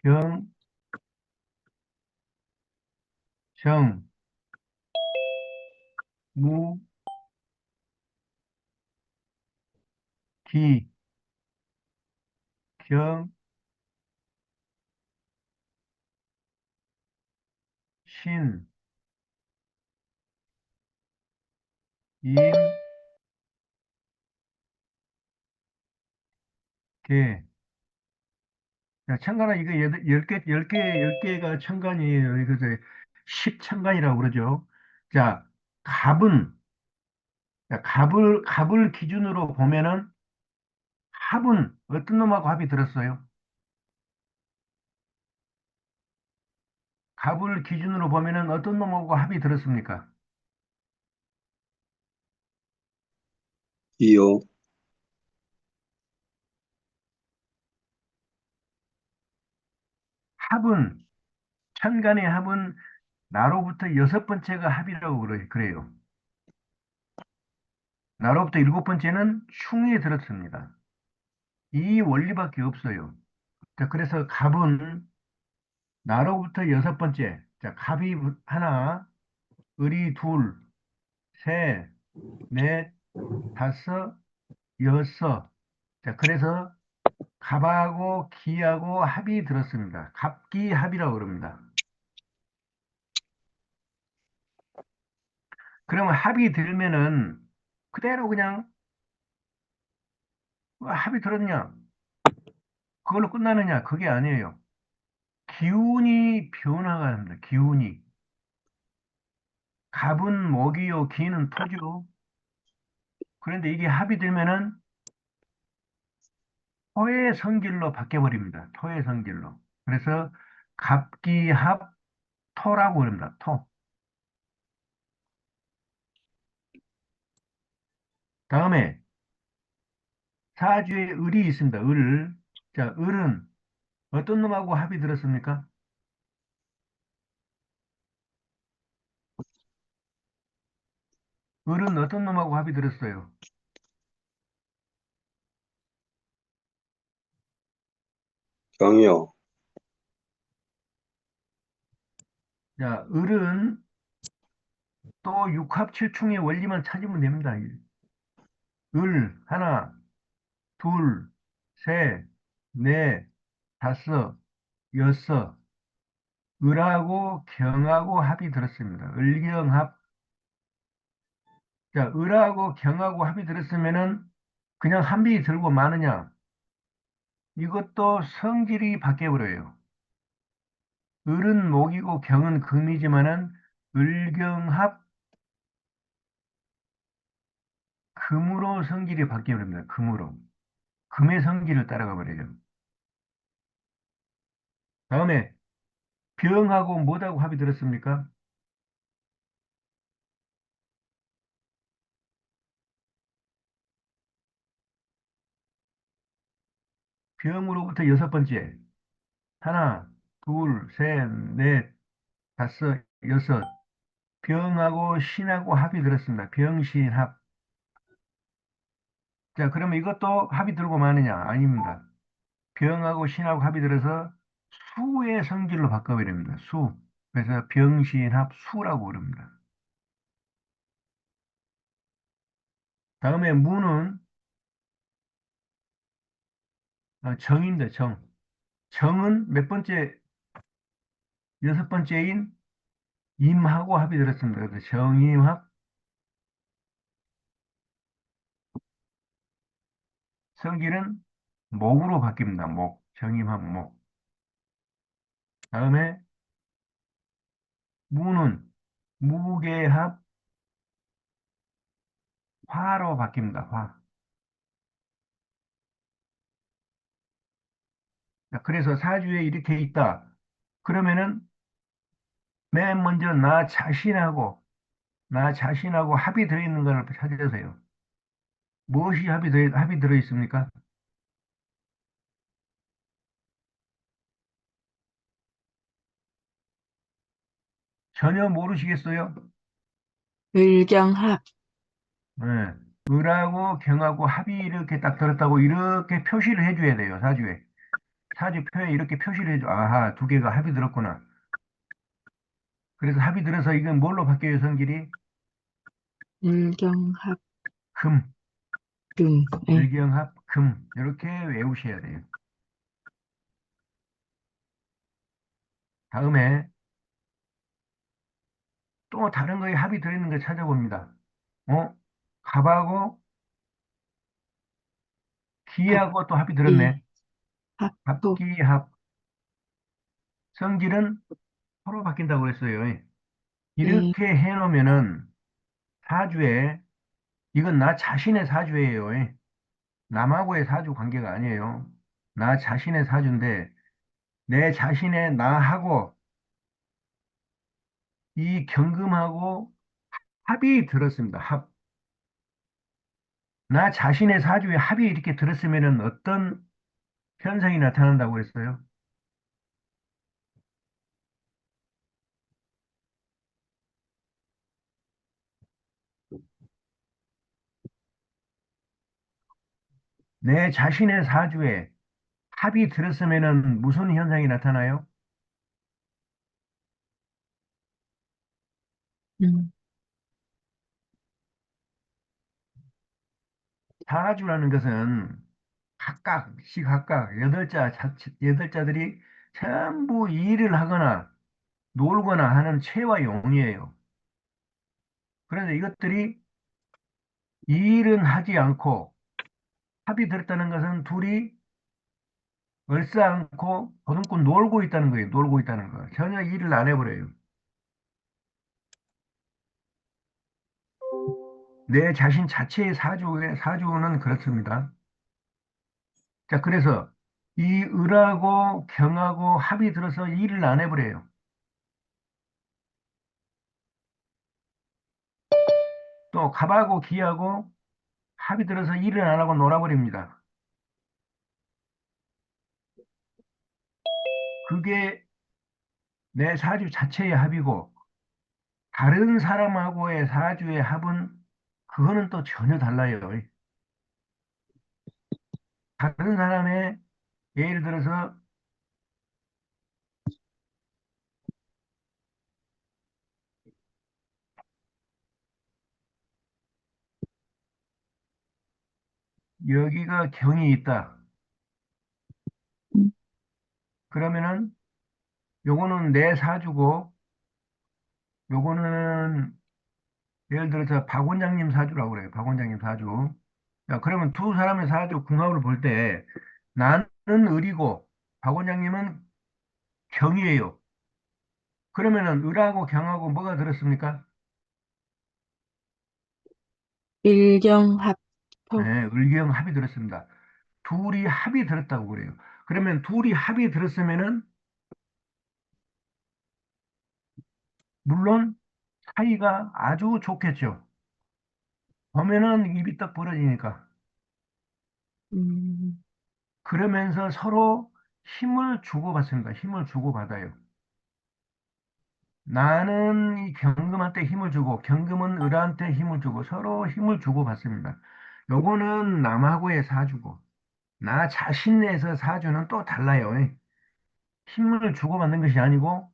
경, 정, 무, 기, 경, 신, 임, 개. 자, 천간은 이거 열 개가 천간이에요. 이거 십천간이라고 그러죠. 자, 갑은, 자, 갑을 기준으로 보면은 합은 어떤 놈하고 합이 들었어요? 갑을 기준으로 보면은 어떤 놈하고 합이 들었습니까? 이요. 합은, 천간의 합은 나로부터 여섯 번째가 합이라고 그래요. 나로부터 일곱 번째는 흉에 들었습니다. 이 원리밖에 없어요. 자, 그래서 갑은 나로부터 여섯 번째. 자, 갑이 하나, 을이 둘, 셋, 넷, 다섯, 여섯. 자, 그래서 갑하고 기하고 합이 들었습니다. 갑기합이라고 그럽니다. 그러면 합이 들면은 그대로 그냥 합이 들었냐? 그걸로 끝나느냐? 그게 아니에요. 기운이 변화가 합니다. 기운이. 갑은 목이요, 기는 토죠. 그런데 이게 합이 들면은 토의 성질로 바뀌어버립니다. 토의 성질로. 그래서 갑기합 토라고 그럽니다. 토. 다음에 사주에 을이 있습니다. 을. 자, 을은 어떤 놈하고 합이 들었습니까? 을은 어떤 놈하고 합이 들었어요? 경이요. 자, 을은 또 육합칠충의 원리만 찾으면 됩니다. 을, 하나, 둘, 셋, 넷, 다섯, 여섯. 을하고 경하고 합이 들었습니다. 을경합. 자, 을하고 경하고 합이 들었으면은 그냥 한비 들고 마느냐? 이것도 성질이 바뀌어버려요. 을은 목이고 경은 금이지만은 을경합 금으로 성질이 바뀌어버립니다. 금으로. 금의 성질을 따라가 버려요. 다음에 병하고 뭐하고 합이 들었습니까? 병으로부터 여섯 번째. 하나, 둘, 셋, 넷, 다섯, 여섯. 병하고 신하고 합이 들었습니다. 병신합. 자, 그러면 이것도 합이 들고 마느냐? 아닙니다. 병하고 신하고 합이 들어서 수의 성질로 바꿔버립니다. 수. 그래서 병신합 수라고 그럽니다. 다음에 무는 정인데 정. 정은 몇 번째, 여섯 번째인 임하고 합이 들었습니다. 그래서 정임합, 성질은 목으로 바뀝니다. 목, 정임합, 목. 다음에 무는 무게합, 화로 바뀝니다. 화. 자, 그래서 사주에 이렇게 있다. 그러면은 맨 먼저 나 자신하고 합이 들어있는 걸 찾으세요. 무엇이 합이 들어있습니까? 전혀 모르시겠어요? 을경합, 네. 을하고 경하고 합이 이렇게 딱 들었다고 이렇게 표시를 해줘야 돼요, 사주에. 사주표에 이렇게 표시를 해줘. 아하, 두 개가 합이 들었구나. 그래서 합이 들어서 이건 뭘로 바뀌어요, 성질이? 을경합금. 금, 예. 을경합, 금. 이렇게 외우셔야 돼요. 다음에 또 다른 거에 합이 들어있는 거 찾아봅니다. 어? 갑하고 기하고 또 합이 들었네. 합기, 합토. 합기합. 성질은 서로 바뀐다고 그랬어요. 예. 이렇게 해놓으면은 사주에, 이건 나 자신의 사주예요. 남하고의 사주 관계가 아니에요. 나 자신의 사주인데, 내 자신의 나하고 이 경금하고 합이 들었습니다. 합. 나 자신의 사주에 합이 이렇게 들었으면은 어떤 현상이 나타난다고 그랬어요? 내 자신의 사주에 합이 들었으면은 무슨 현상이 나타나요? 음. 사주라는 것은 각각, 시각각, 여덟 자들이 전부 일을 하거나 놀거나 하는 체와 용이에요. 그런데 이것들이 일은 하지 않고 합이 들었다는 것은 둘이 얼싸안고 보듬고 놀고 있다는 거예요. 놀고 있다는 거. 전혀 일을 안 해버려요. 내 자신 자체의 사주는 그렇습니다. 자, 그래서 이 을하고 경하고 합이 들어서 일을 안 해버려요. 또 갑하고 기하고 합이 들어서 일을 안 하고 놀아버립니다. 그게 내 사주 자체의 합이고 다른 사람하고의 사주의 합은 그거는 또 전혀 달라요. 다른 사람의 예를 들어서 여기가 경이 있다. 음. 그러면은 요거는 내 사주고 요거는 예를 들어서 박 원장님 사주라고 그래요. 박 원장님 사주. 자, 그러면 두 사람의 사주 궁합을 볼 때 나는 을이고 박 원장님은 경이에요. 그러면은 을하고 경하고 뭐가 들었습니까? 네, 일경합토. 을경 합이 들었습니다. 둘이 합이 들었다고 그래요. 그러면 둘이 합이 들었으면은 물론 사이가 아주 좋겠죠. 보면은 입이 딱 벌어지니까. 음. 그러면서 서로 힘을 주고받습니다. 힘을 주고받아요. 나는 이 경금한테 힘을 주고 경금은 을한테 힘을 주고 서로 힘을 주고받습니다. 요거는 남하고의 사주고 나 자신에서 사주는 또 달라요. 힘을 주고받는 것이 아니고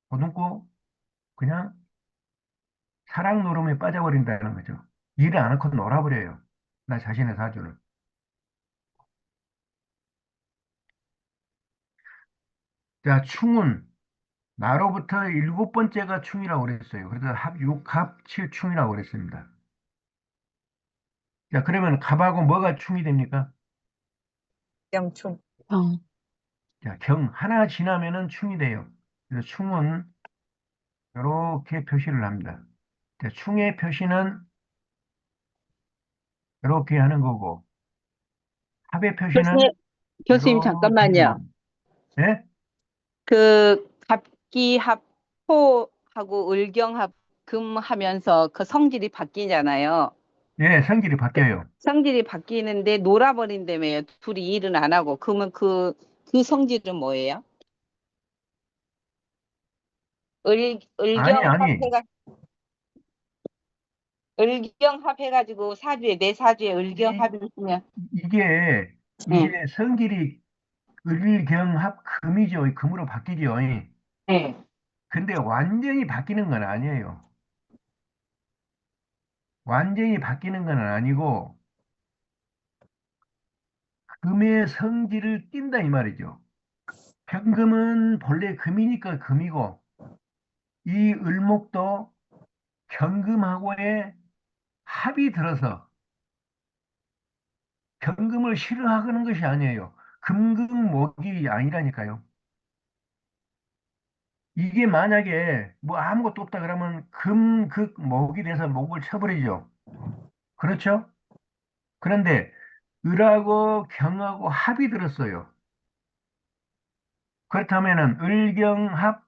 보듬고 그냥 사랑 노름에 빠져버린다는 거죠. 일을 안 하고 놀아버려요. 나 자신의 사주를. 자, 충은 나로부터 일곱 번째가 충이라고 그랬어요. 그래서 육합, 칠충이라고 그랬습니다. 자, 그러면 갑하고 뭐가 충이 됩니까? 영충. 경. 자, 경 하나 지나면은 충이 돼요. 그래서 충은 이렇게 표시를 합니다. 자, 충의 표시는 이렇게 하는 거고, 합의 교수님, 표시는 교수님 이렇게 하는 잠깐만요. 겁니다. 예? 그 갑기합 토하고 을경합 금 하면서 그 성질이 바뀌잖아요. 예, 성질이 바뀌어요. 성질이 바뀌는데 놀아버린다며요. 둘이 일은 안 하고. 그러면 그 성질은 뭐예요? 아니, 아니. 을경합해가지고 사주에 내 사주에 을경합을 쓰면 이게 예. 성질이 을경합 금이죠. 금으로 바뀌죠. 네. 근데 완전히 바뀌는 건 아니에요. 완전히 바뀌는 건 아니고 금의 성질을 띈다 이 말이죠. 현금은 본래 금이니까 금이고 이 을목도 현금하고의 합이 들어서 현금을 싫어하는 것이 아니에요. 금금목이 아니라니까요. 이게 만약에 뭐 아무것도 없다 그러면 금극목이 돼서 목을 쳐버리죠. 그렇죠? 그런데 을하고 경하고 합이 들었어요. 그렇다면은 을경합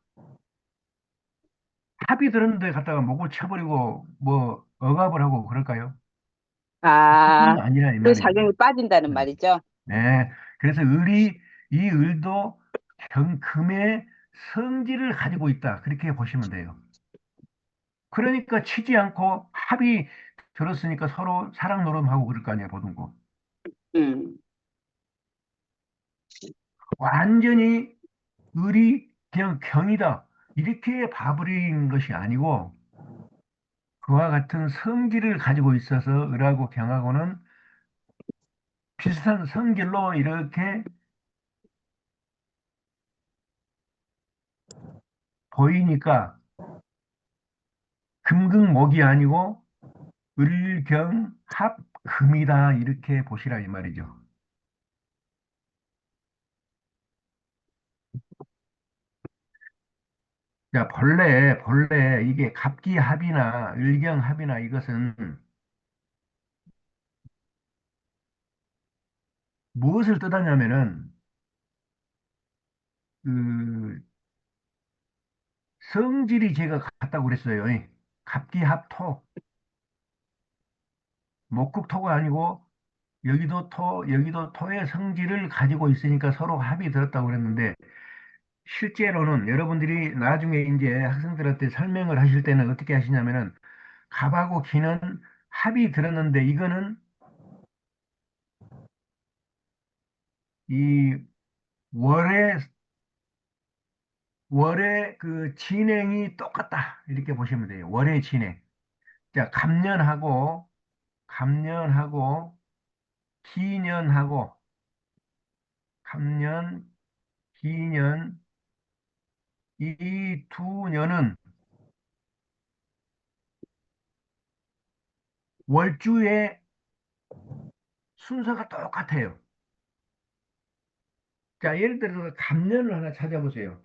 합이 들었는데 갖다가 목을 쳐버리고 뭐 억압을 하고 그럴까요? 아, 그건 아니라 이 그 말이죠. 작용이 빠진다는 네. 말이죠. 네. 그래서 이 을도 금의 성질을 가지고 있다. 그렇게 보시면 돼요. 그러니까 치지 않고 합이 들었으니까 서로 사랑 노름하고 그럴 거 아니야, 보든고. 음, 완전히 을이 그냥 경이다. 이렇게 봐버린 것이 아니고 그와 같은 성질을 가지고 있어서 을하고 경하고는 비슷한 성질로 이렇게 보이니까 금극목이 아니고 을경합금이다 이렇게 보시라 이 말이죠. 자, 본래 이게 갑기합이나 을경합이나 이것은 무엇을 뜻하냐면은 그 성질이 제가 같다고 그랬어요. 갑기합토, 목극토가 아니고 여기도 토의 성질을 가지고 있으니까 서로 합이 들었다고 그랬는데 실제로는 여러분들이 나중에 이제 학생들한테 설명을 하실 때는 어떻게 하시냐면은 갑하고 기는 합이 들었는데 이거는 이 월의 월의 그 진행이 똑같다 이렇게 보시면 돼요. 월의 진행. 자, 감년하고 기년하고 감년, 기년 이 두 년은 월주의 순서가 똑같아요. 자, 예를 들어서 감년을 하나 찾아보세요.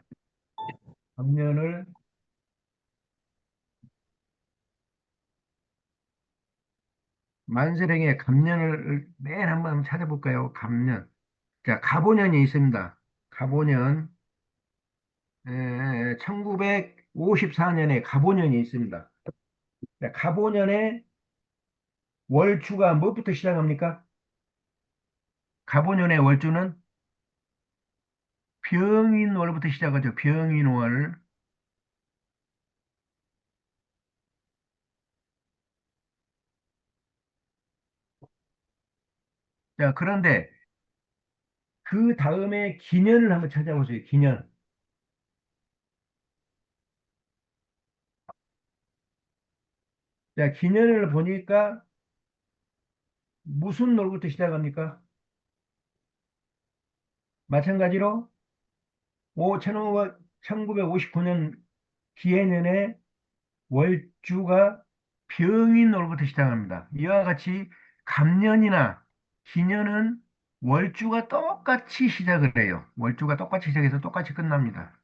감년을 만세령의 감년을 맨 한번 찾아볼까요? 감년. 자, 갑오년이 있습니다. 갑오년, 1954년에 갑오년이 있습니다. 자, 갑오년에 월주가 뭐부터 시작합니까? 갑오년의 월주는 병인월부터 시작하죠. 병인월. 자, 그런데 그 다음에 기년을 한번 찾아보세요. 기년. 자, 기년을 보니까 무슨 월부터 시작합니까? 마찬가지로 1959년 기해년에 월주가 병인월부터 시작합니다. 이와 같이 갑년이나 기년은 월주가 똑같이 시작을 해요. 월주가 똑같이 시작해서 똑같이 끝납니다.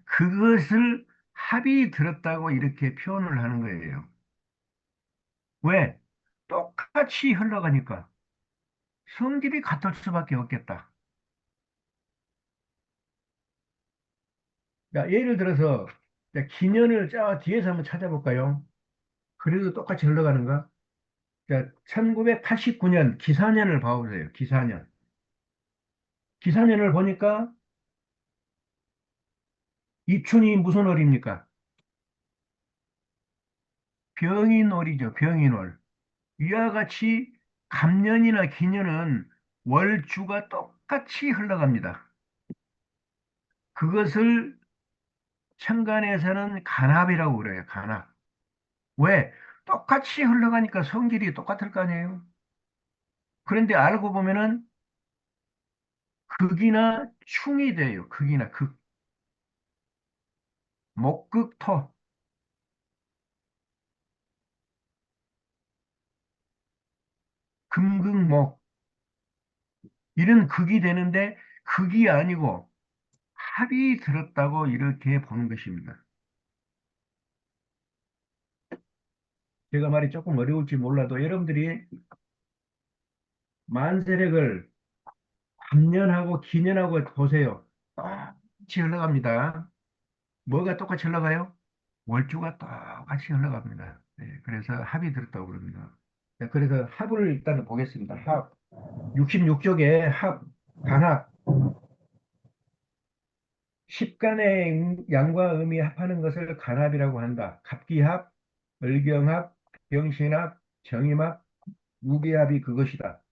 그것을 합이 들었다고 이렇게 표현을 하는 거예요. 왜? 똑같이 흘러가니까 성질이 같을 수밖에 없겠다. 자, 예를 들어서 자, 기년을 저 뒤에서 한번 찾아볼까요? 그래도 똑같이 흘러가는가? 자, 1989년 기사년을 봐보세요. 기사년. 기사년을 보니까 입춘이 무슨 월입니까? 병인월이죠. 병인월. 이와 같이 갑년이나 기년은 월주가 똑같이 흘러갑니다. 그것을 천간에서는 간합이라고 그래요. 간합. 왜? 똑같이 흘러가니까 성질이 똑같을 거 아니에요. 그런데 알고 보면은 극이나 충이 돼요. 극이나 극. 목극토. 금극목. 이런 극이 되는데 극이 아니고 합이 들었다고 이렇게 보는 것입니다. 제가 말이 조금 어려울지 몰라도 여러분들이 만세력을 감년하고 기년하고 보세요. 똑같이 흘러갑니다. 뭐가 똑같이 흘러가요? 월주가 똑같이 흘러갑니다. 네, 그래서 합이 들었다고 그럽니다. 네, 그래서 합을 일단 보겠습니다. 합. 66쪽에 합, 간합. 십간의 양과 음이 합하는 것을 간합이라고 한다. 갑기합, 을경합, 병신합, 정임합, 무기합이 그것이다.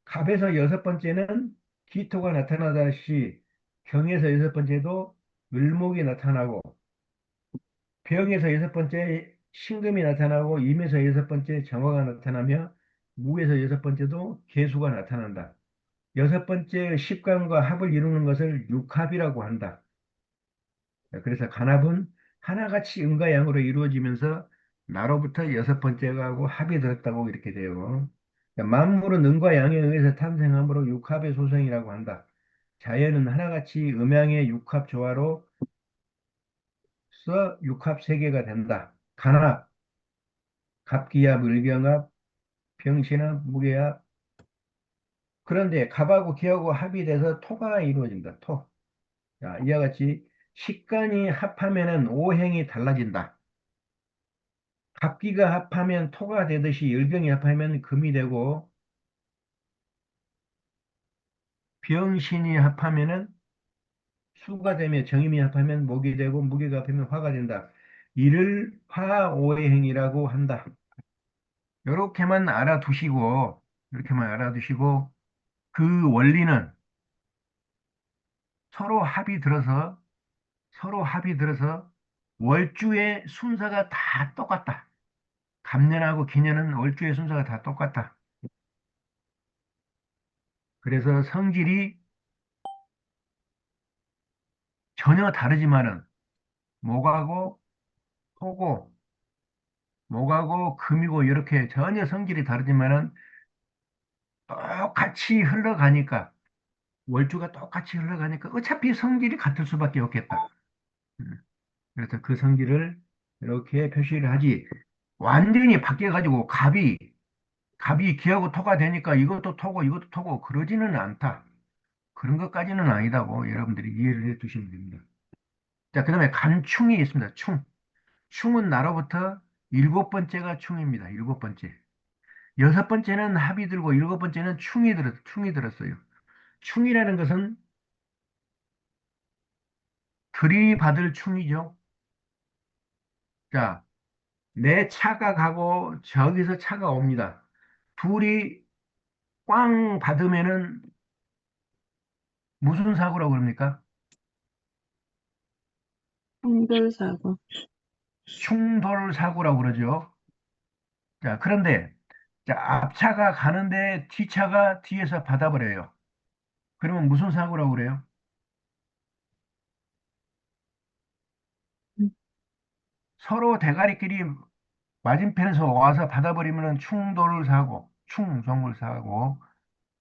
갑에서 여섯 번째는 기토가 나타나다시 경에서 여섯 번째도 을목이 나타나고 병에서 여섯 번째 신금이 나타나고 임에서 여섯 번째 정화가 나타나며 무에서 여섯 번째도 계수가 나타난다. 여섯 번째 십간과 합을 이루는 것을 육합이라고 한다. 그래서 간합은 하나같이 음과 양으로 이루어지면서 나로부터 여섯 번째가 하고 합이 들었다고 이렇게 돼요. 만물은 음과 양에 의해서 탄생하므로 육합의 소생이라고 한다. 자연은 하나같이 음양의 육합 조화로서 육합 세계가 된다. 간합, 갑기합, 을경합, 병신합, 무게합. 그런데 갑하고 기하고 합이 돼서 토가 이루어진다. 토. 자, 이와 같이 식간이 합하면은 오행이 달라진다. 갑기가 합하면 토가 되듯이 을경이 합하면 금이 되고 병신이 합하면은 수가 되며 정임이 합하면 목이 되고 무게가 합하면 화가 된다. 이를 화오행이라고 한다. 이렇게만 알아두시고 이렇게만 알아두시고 그 원리는 서로 합이 들어서 서로 합이 들어서 월주의 순서가 다 똑같다. 갑년하고 기년은 월주의 순서가 다 똑같다. 그래서 성질이 전혀 다르지만은 목하고 토고 목하고 금이고 이렇게 전혀 성질이 다르지만은 똑같이 흘러가니까 월주가 똑같이 흘러가니까 어차피 성질이 같을 수밖에 없겠다. 음, 그래서 그 성질을 이렇게 표시를 하지 완전히 바뀌어가지고 갑이 기하고 토가 되니까 이것도 토고 이것도 토고 그러지는 않다. 그런 것까지는 아니다고 여러분들이 이해를 해 두시면 됩니다. 자, 그 다음에 간충이 있습니다. 충. 충은 나로부터 일곱 번째가 충입니다. 일곱 번째. 여섯 번째는 합이 들고 일곱 번째는 충이 들었어요. 충이라는 것은 들이받을 충이죠. 자, 내 차가 가고 저기서 차가 옵니다. 둘이 꽝 받으면은 무슨 사고라고 그럽니까? 충돌사고. 충돌 사고라고 그러죠. 자, 그런데 자, 앞차가 가는데 뒤차가 뒤에서 받아버려요. 그러면 무슨 사고라고 그래요? 음, 서로 대가리끼리 맞은편에서 와서 받아버리면 충돌 사고, 충돌 사고.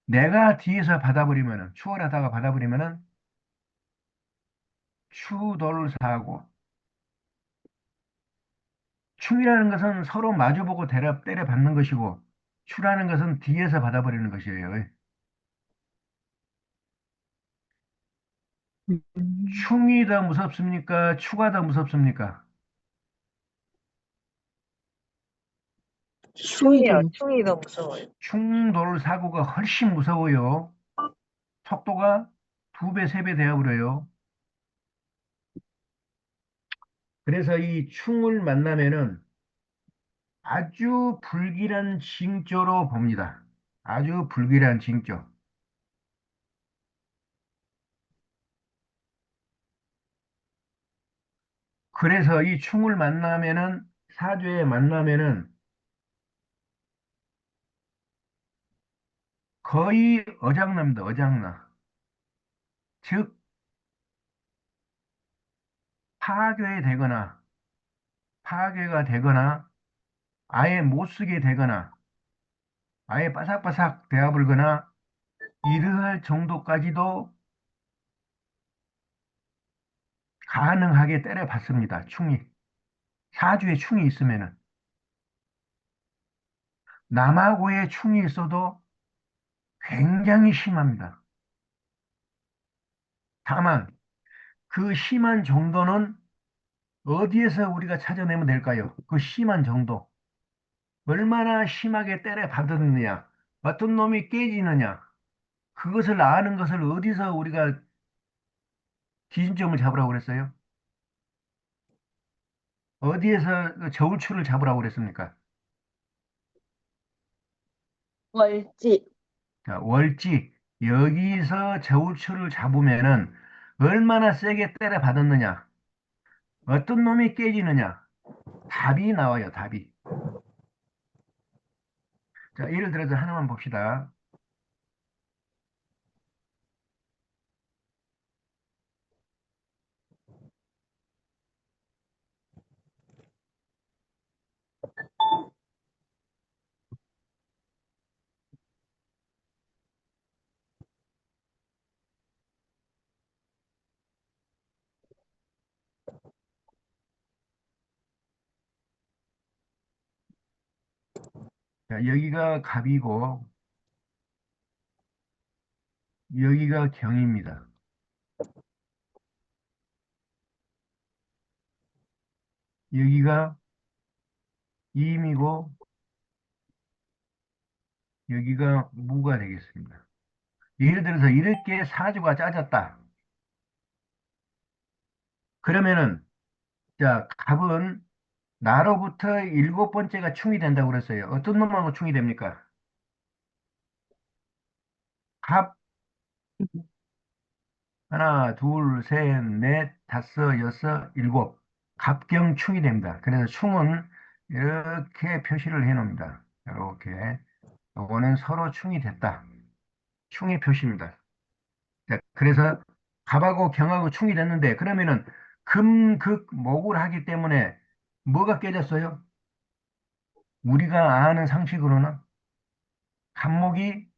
내가 뒤에서 받아버리면은 추월하다가 받아버리면은 추돌 사고. 충이라는 것은 서로 마주보고 때려 받는 것이고 추라는 것은 뒤에서 받아버리는 것이에요. 음, 충이 더 무섭습니까? 추가 더 무섭습니까? 충이 더 충이 더 무서워요. 충돌 사고가 훨씬 무서워요. 속도가 두 배, 세 배 되어버려요. 그래서 이 충을 만나면은 아주 불길한 징조로 봅니다. 아주 불길한 징조. 그래서 이 충을 만나면은, 사주에 만나면은 거의 어장납니다, 어장나. 즉, 파괴되거나, 파괴가 되거나, 아예 못 쓰게 되거나, 아예 바삭바삭 되어버리거나, 이러할 정도까지도 가능하게 때려봤습니다, 충이. 사주에 충이 있으면은. 남하고의 충이 있어도 굉장히 심합니다. 다만, 그 심한 정도는 어디에서 우리가 찾아내면 될까요? 그 심한 정도. 얼마나 심하게 때려 박았느냐, 어떤 놈이 깨지느냐, 그것을 아는 것을 어디서 우리가 기준점을 잡으라고 그랬어요? 어디에서 그 저울추를 잡으라고 그랬습니까? 월지. 자, 월지. 여기서 저울추를 잡으면은 얼마나 세게 때려 받았느냐, 어떤 놈이 깨지느냐, 답이 나와요, 답이. 자, 예를 들어서 하나만 봅시다. 자, 여기가 갑이고, 여기가 경입니다. 여기가 임이고, 여기가 무가 되겠습니다. 예를 들어서 이렇게 사주가 짜졌다. 그러면은, 자, 갑은 나로부터 일곱 번째가 충이 된다고 그랬어요. 어떤 놈하고 충이 됩니까? 갑, 하나, 둘, 셋, 넷, 다섯, 여섯, 일곱. 갑경충이 됩니다. 그래서 충은 이렇게 표시를 해 놓습니다. 이렇게. 이거는 서로 충이 됐다. 충의 표시입니다. 자, 그래서 갑하고 경하고 충이 됐는데, 그러면은 금, 극, 목을 하기 때문에 뭐가 깨졌어요? 우리가 아는 상식으로는 갑목이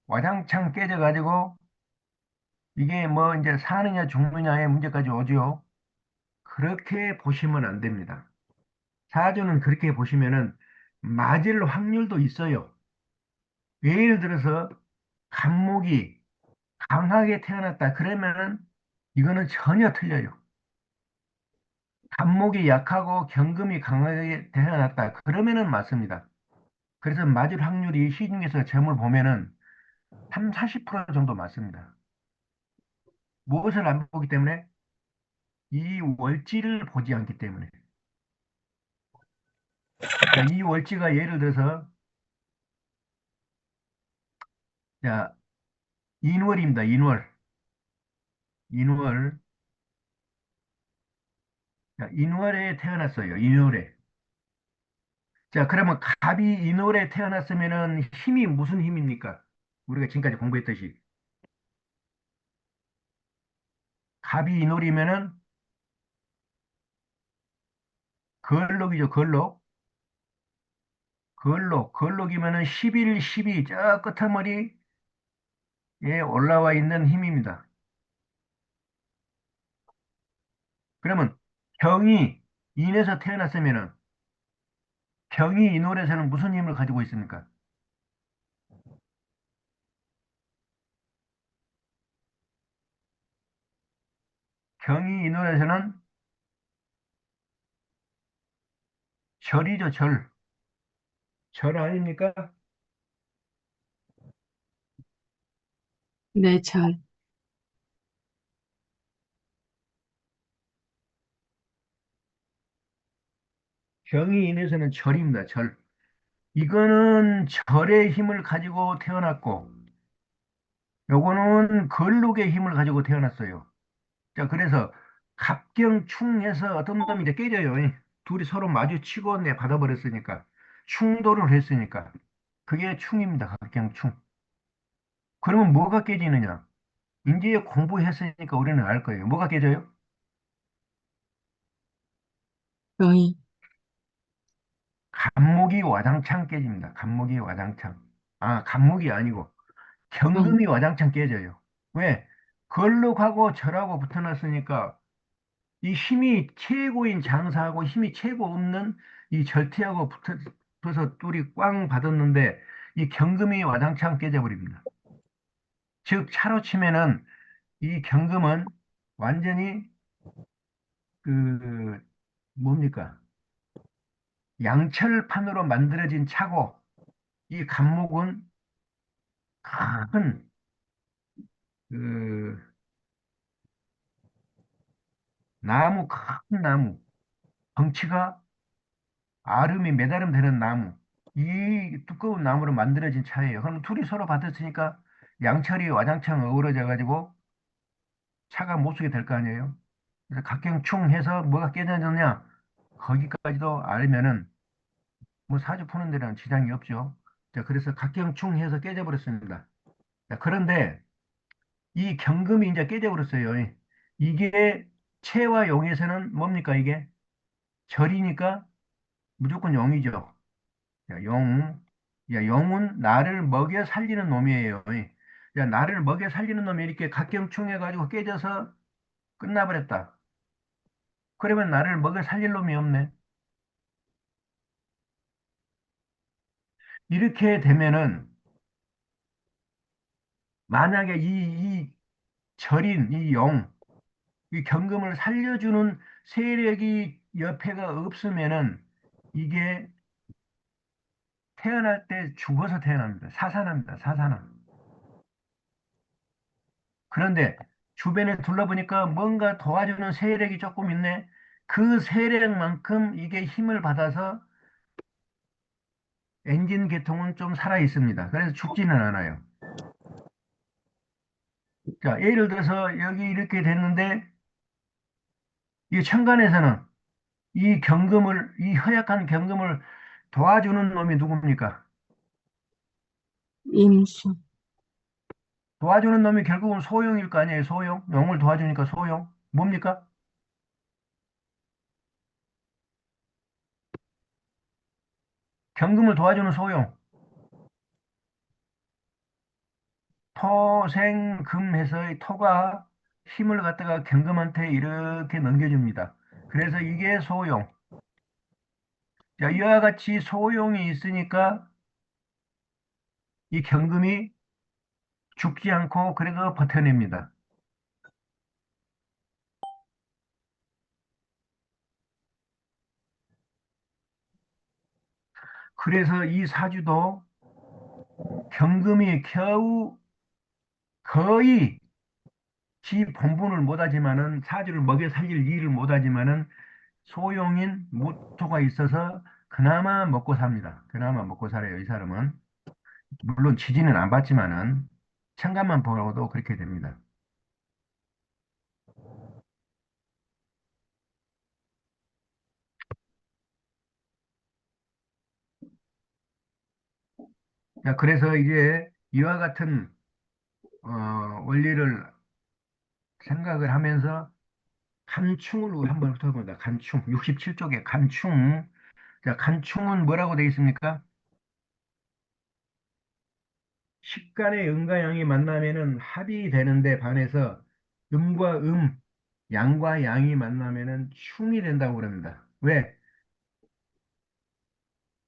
와장창 깨져가지고 이게 뭐 이제 사느냐 죽느냐의 문제까지 오죠. 그렇게 보시면 안 됩니다. 사주는 그렇게 보시면은 맞을 확률도 있어요. 예를 들어서 갑목이 강하게 태어났다. 그러면은 이거는 전혀 틀려요. 갑목이 약하고 경금이 강하게 태어났다. 그러면은 맞습니다. 그래서 맞을 확률이 시중에서 점을 보면은 3, 40% 정도 맞습니다. 무엇을 안 보기 때문에? 이 월지를 보지 않기 때문에. 자, 이 월지가 예를 들어서, 자, 인월입니다. 인월. 인월. 자, 인월에 태어났어요. 인월에. 자, 그러면 갑이 인월에 태어났으면은 힘이 무슨 힘입니까? 우리가 지금까지 공부했듯이. 갑이 인월이면은 걸록이죠. 걸록. 걸록. 걸록이면은 11, 12, 저 끝머리에 올라와 있는 힘입니다. 그러면 경이 인에서 태어났으면은 경이 인월에서는 무슨 힘을 가지고 있습니까? 경이 인월에서는 절이죠, 절. 절 아닙니까? 네, 잘. 경이 인에서는 절입니다, 절. 이거는 절의 힘을 가지고 태어났고, 요거는 걸록의 힘을 가지고 태어났어요. 자, 그래서 갑경충해서 어떤 놈이 이제 깨져요. 둘이 서로 마주치고 내 받아버렸으니까. 충돌을 했으니까. 그게 충입니다. 갑경충. 그러면 뭐가 깨지느냐? 이제 공부했으니까 우리는 알 거예요. 뭐가 깨져요? 병이, 갑목이 와장창 깨집니다. 갑목이 와장창. 아, 갑목이 아니고 병, 경금이 와장창 깨져요. 왜? 걸록하고 절하고 붙어놨으니까 이 힘이 최고인 장사하고 힘이 최고 없는 이 절퇴하고 붙어서 둘이 꽝 받았는데 이 경금이 와장창 깨져버립니다. 즉 차로 치면은 이 경금은 완전히 그 뭡니까? 양철판으로 만들어진 차고 이 갑목은 큰 그 나무, 큰 나무, 덩치가 아름이 몇 아름 되는 나무, 이 두꺼운 나무로 만들어진 차예요. 그럼 둘이 서로 받았으니까 양철이 와장창 어우러져 가지고 차가 못 쓰게 될 거 아니에요. 그래서 각경충해서 뭐가 깨져졌냐? 거기까지도 알면은 뭐 사주 푸는 데는 지장이 없죠. 자, 그래서 각경충해서 깨져버렸습니다. 자, 그런데 이 경금이 이제 깨져버렸어요. 이게 채와 용에서는 뭡니까 이게? 절이니까 무조건 용이죠. 야, 용. 야, 용은 나를 먹여 살리는 놈이에요. 야, 나를 먹여 살리는 놈이 이렇게 각경충해가지고 깨져서 끝나버렸다. 그러면 나를 먹여 살릴 놈이 없네. 이렇게 되면은 만약에 이 절인 이 용, 이 경금을 살려주는 세력이 옆에가 없으면은 이게 태어날 때 죽어서 태어납니다. 사산합니다. 사산함. 그런데 주변에 둘러보니까 뭔가 도와주는 세력이 조금 있네. 그 세력만큼 이게 힘을 받아서 엔진 계통은 좀 살아 있습니다. 그래서 죽지는 않아요. 자, 예를 들어서 여기 이렇게 됐는데 이 천간에서는 이 허약한 경금을 도와주는 놈이 누굽니까? 임수, 도와주는 놈이 결국은 소용일 거 아니에요. 소용. 용을 도와주니까 소용. 뭡니까? 경금을 도와주는 소용. 토생금해서 이 토가 힘을 갖다가 경금한테 이렇게 넘겨줍니다. 그래서 이게 소용. 자, 이와 같이 소용이 있으니까 이 경금이 죽지 않고 그래도 버텨냅니다. 그래서 이 사주도 경금이 겨우 거의 지 본분을 못하지만은 사주를 먹여 살릴 일을 못하지만은 소용인 무토가 있어서 그나마 먹고 삽니다. 그나마 먹고 살아요, 이 사람은. 물론 지지는 안 받지만은 천간만 보고도 그렇게 됩니다. 자, 그래서 이제 이와 같은 원리를 생각을 하면서 간충을 우리 한번 훑어봅니다. 간충, 67쪽에 간충. 자, 간충은 뭐라고 되어 있습니까? 식간의 음과 양이 만나면은 합이 되는데 반해서 음과 양과 양이 만나면은 충이 된다고 그럽니다. 왜?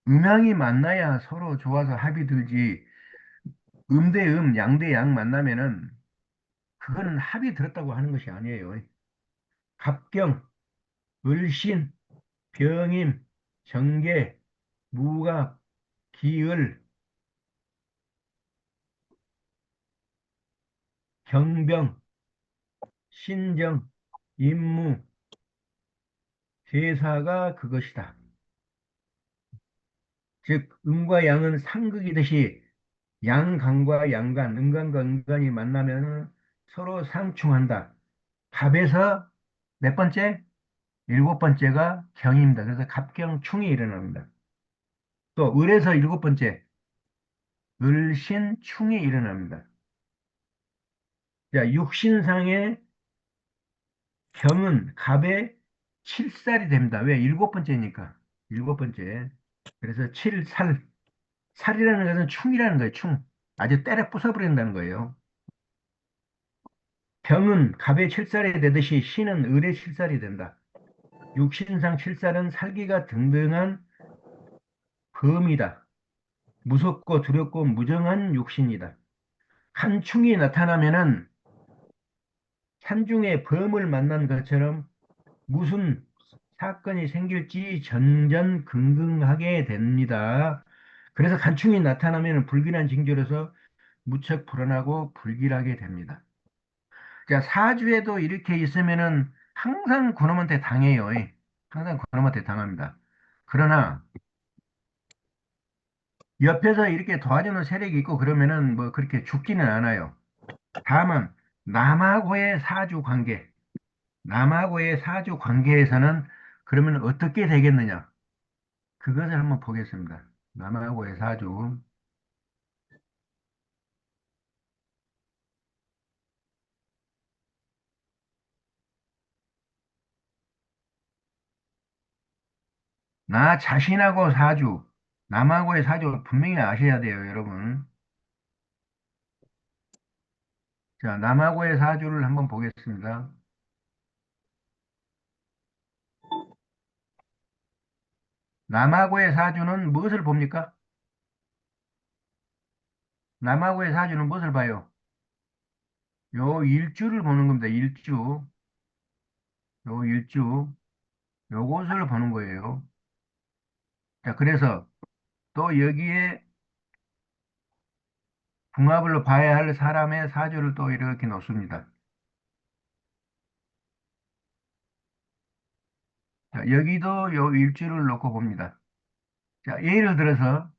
음양이 만나야 서로 좋아서 합이 들지. 음 대 양 대 양 만나면은 그거는 합이 들었다고 하는 것이 아니에요. 갑경, 을신, 병임, 정계, 무갑, 기을, 경병, 신정, 임무, 제사가 그것이다. 즉, 음과 양은 상극이듯이 양간과 양간, 음간과 음간이 만나면 서로 상충한다. 갑에서 몇 번째? 일곱 번째가 경입니다. 그래서 갑경충이 일어납니다. 또 을에서 일곱 번째, 을신충이 일어납니다. 자, 육신상의 경은 갑의 칠살이 됩니다. 왜? 일곱 번째니까. 일곱 번째. 그래서 칠살. 살이라는 것은 충이라는 거예요, 충. 아주 때려 부숴버린다는 거예요. 병은 갑의 칠살이 되듯이 신은 을의 칠살이 된다. 육신상 칠살은 살기가 등등한 범이다. 무섭고 두렵고 무정한 육신이다. 한 충이 나타나면은 산중에 범을 만난 것처럼 무슨 사건이 생길지 전전긍긍하게 됩니다. 그래서 간충이 나타나면 불길한 징조로서 무척 불안하고 불길하게 됩니다. 자, 사주에도 이렇게 있으면은 항상 그놈한테 당해요. 항상 그놈한테 당합니다. 그러나 옆에서 이렇게 도와주는 세력이 있고 그러면은 뭐 그렇게 죽지는 않아요. 다만 남하고의 사주 관계, 남하고의 사주 관계에서는 그러면 어떻게 되겠느냐? 그것을 한번 보겠습니다. 남하고의 사주. 나 자신하고 사주, 남하고의 사주 분명히 아셔야 돼요, 여러분. 자, 남하고의 사주를 한번 보겠습니다. 남하고의 사주는 무엇을 봅니까? 남하고의 사주는 무엇을 봐요? 요 일주를 보는 겁니다. 일주. 요 일주. 요것을 보는 거예요. 자, 그래서 또 여기에 궁합을 봐야 할 사람의 사주를 또 이렇게 놓습니다. 자, 여기도 요 일주를 놓고 봅니다. 자, 예를 들어서,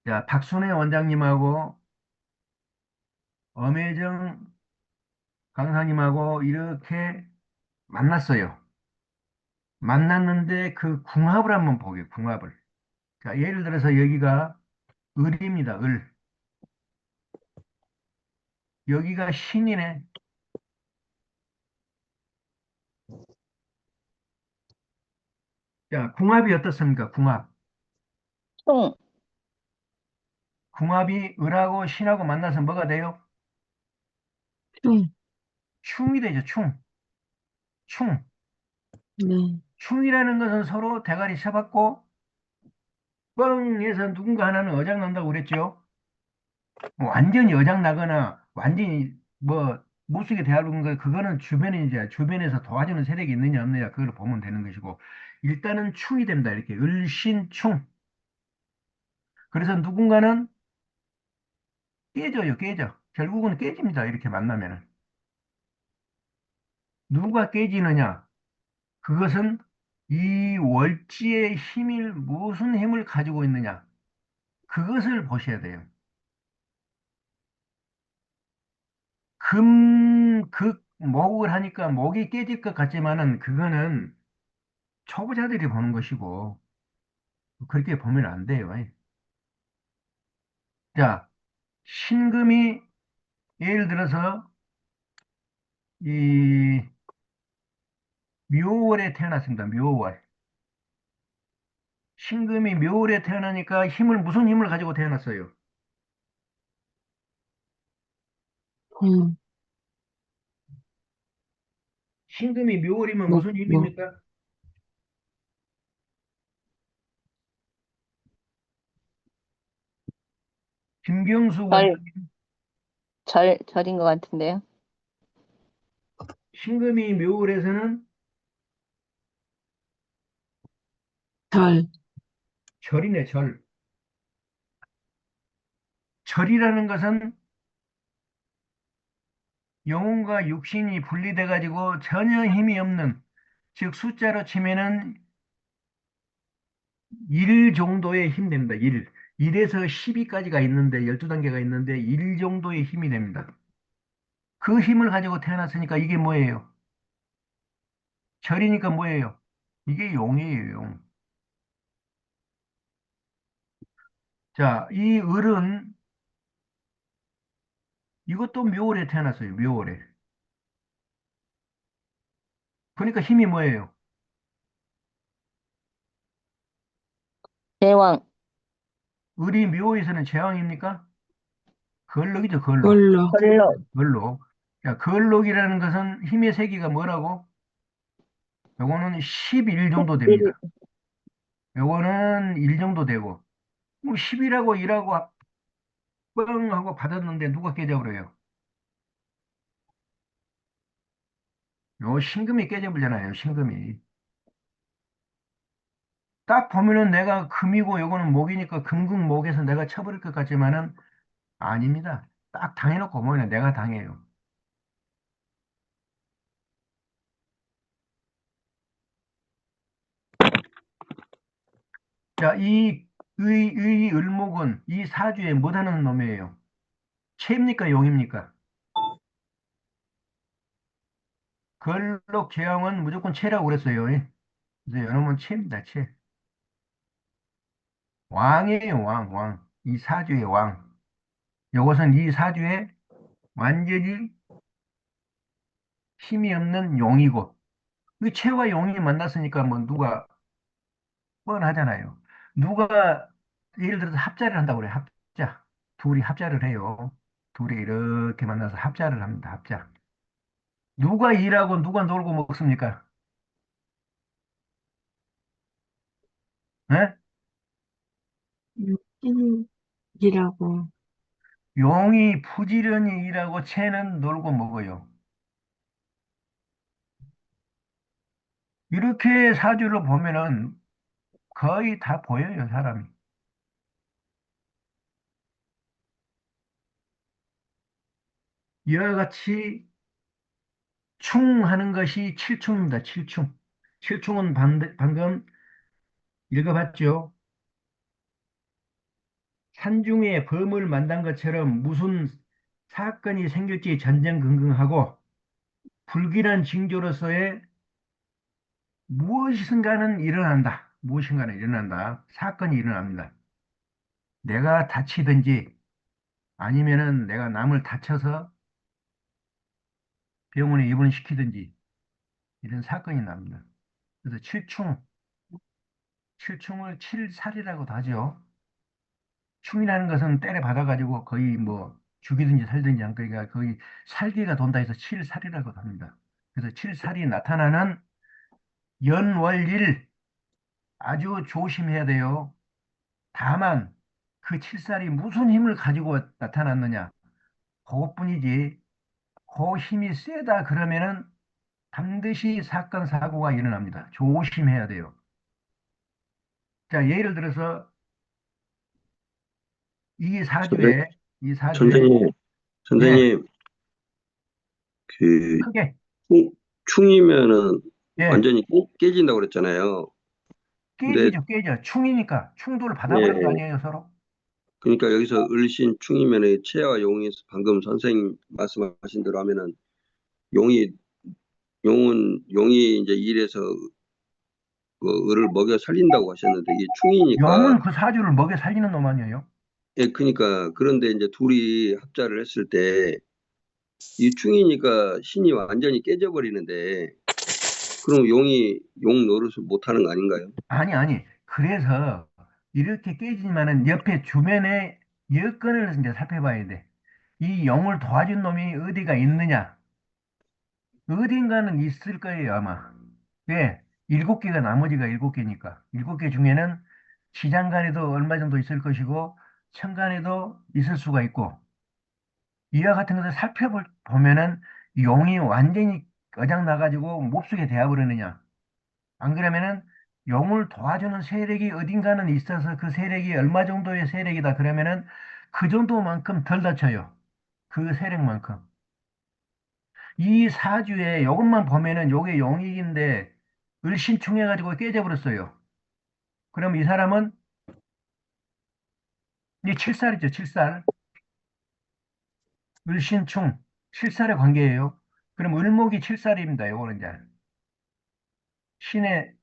자, 박순애 원장님하고 엄혜정 강사님하고 이렇게 만났어요. 만났는데 그 궁합을 한번 보게요, 궁합을. 자, 예를 들어서 여기가 을입니다, 을. 여기가 신이네. 자, 궁합이 어떻습니까? 궁합. 총, 궁합이 을하고 신하고 만나서 뭐가 돼요? 충, 충이 되죠, 충. 충. 네, 충이라는 것은 서로 대가리 쳐받고 뻥 해서 누군가 하나는 어장난다고 그랬죠. 뭐 완전히 어장나거나 완전히 뭐 못쓰게 대하는 거 그거는 주변에 이제 주변에서 도와주는 세력이 있느냐 없느냐 그걸 보면 되는 것이고 일단은 충이 됩니다. 이렇게 을신충. 그래서 누군가는 깨져요, 깨져. 결국은 깨집니다. 이렇게 만나면은. 누가 깨지느냐? 그것은 이 월지의 힘을 무슨 힘을 가지고 있느냐? 그것을 보셔야 돼요. 목을 하니까 목이 깨질 것 같지만은 그거는 초보자들이 보는 것이고 그렇게 보면 안 돼요. 자, 신금이 예를 들어서 이 묘월에 태어났습니다. 묘월. 신금이 묘월에 태어나니까 무슨 힘을 가지고 태어났어요? 음, 신금이 묘월이면 목, 무슨 목, 힘입니까? 김경수 절, 원장님, 절인 것 같은데요. 신금이 묘월에서는 절, 절이네, 절. 절이라는 것은 영혼과 육신이 분리돼 가지고 전혀 힘이 없는, 즉 숫자로 치면은 1 정도의 힘 됩니다. 1. 1에서 12까지가 있는데 12단계가 있는데 1 정도의 힘이 됩니다. 그 힘을 가지고 태어났으니까 이게 뭐예요? 절이니까 뭐예요? 이게 용이에요, 용. 자, 이 을은 이것도 묘월에 태어났어요, 묘월에. 그러니까 힘이 뭐예요? 대왕, 을이 묘에서는 제왕입니까? 걸록이죠, 걸록. 걸로, 걸로, 걸록. 자, 걸록이라는 것은 힘의 세기가 뭐라고? 요거는 11 정도 일, 됩니다. 요거는 1 정도 되고, 뭐 10이라고 1하고 뻥 하고 받았는데 누가 깨져버려요? 요 신금이 깨져버리잖아요, 신금이. 딱 보면은 내가 금이고 요거는 목이니까 금극목에서 내가 쳐버릴 것 같지만은 아닙니다. 딱 당해놓고 보면 내가 당해요. 자, 이 을목은 이 사주에 못하는 놈이에요. 채입니까, 용입니까? 걸록 제왕은 무조건 채라고 그랬어요. 예. 그래서 여러분 채입니다, 채. 왕이에요, 왕, 왕. 이 사주의 왕. 이것은 이 사주에 완전히 힘이 없는 용이고, 이 채와 용이 만났으니까 뭐 누가 뻔하잖아요. 누가 예를 들어서 합자를 한다고 그래요. 합자. 둘이 합자를 해요. 둘이 이렇게 만나서 합자를 합니다. 합자. 누가 일하고 누가 놀고 먹습니까? 예? 찐이라고, 용이 부지런히 일하고 채는 놀고 먹어요. 이렇게 사주를 보면은 거의 다 보여요, 사람이. 이와 같이 충하는 것이 칠충입니다. 칠충. 칠충은 방금 읽어봤죠? 산중에 범을 만난 것처럼 무슨 사건이 생길지 전전긍긍하고 불길한 징조로서의 무엇인가는 일어난다. 무엇인가는 일어난다. 사건이 일어납니다. 내가 다치든지 아니면은 내가 남을 다쳐서 병원에 입원시키든지 이런 사건이 납니다. 그래서 칠충을 칠살이라고도 하죠. 충이라는 것은 때려 받아가지고 거의 뭐 죽이든지 살든지 한 거니까 거의 살기가 돈다 해서 칠살이라고도 합니다. 그래서 칠살이 나타나는 연월일 아주 조심해야 돼요. 다만 그 칠살이 무슨 힘을 가지고 나타났느냐 그것뿐이지 그 힘이 세다 그러면은 반드시 사건 사고가 일어납니다. 조심해야 돼요. 자, 예를 들어서 이 선생, 사주에 이 사주에 선생님, 예 선생님, 그, 크게 충이면은 예 완전히 깨진다고 그랬잖아요. 근데, 깨져 충이니까 충돌을 받아버린 거 예, 아니에요 서로? 그러니까 여기서 을신 충이면은 채와 용이 방금 선생님 말씀하신 대로 하면은 용이, 용이 이제 일해서 그 을을 먹여 살린다고 하셨는데 이게 충이니까, 영은 그 사주를 먹여 살리는 놈 아니에요? 예, 그러니까 그런데 이제 둘이 합자를 했을 때 이 충이니까 신이 완전히 깨져버리는데 그럼 용 노릇을 못하는 거 아닌가요? 아니 그래서 이렇게 깨지지만은 옆에 주변에 여건을 이제 살펴봐야 돼. 이 영을 도와준 놈이 어디가 있느냐? 어딘가는 있을 거예요, 아마. 왜? 7개가 나머지가 7개니까. 7개 중에는 시장간에도 얼마 정도 있을 것이고, 천간에도 있을 수가 있고, 이와 같은 것을 살펴보면은 용이 완전히 꺼장 나가지고 몹쓰게 되어버리느냐. 안 그러면은 용을 도와주는 세력이 어딘가는 있어서 그 세력이 얼마 정도의 세력이다. 그러면은 그 정도만큼 덜 다쳐요. 그 세력만큼. 이 사주에 이것만 보면은 요게 용익인데 을신충해가지고 깨져버렸어요. 그럼 이 사람은 이 칠살이죠, 칠살. 을신충, 칠살의 관계예요. 그럼 을목이 칠살입니다. 요거는 이제. 신의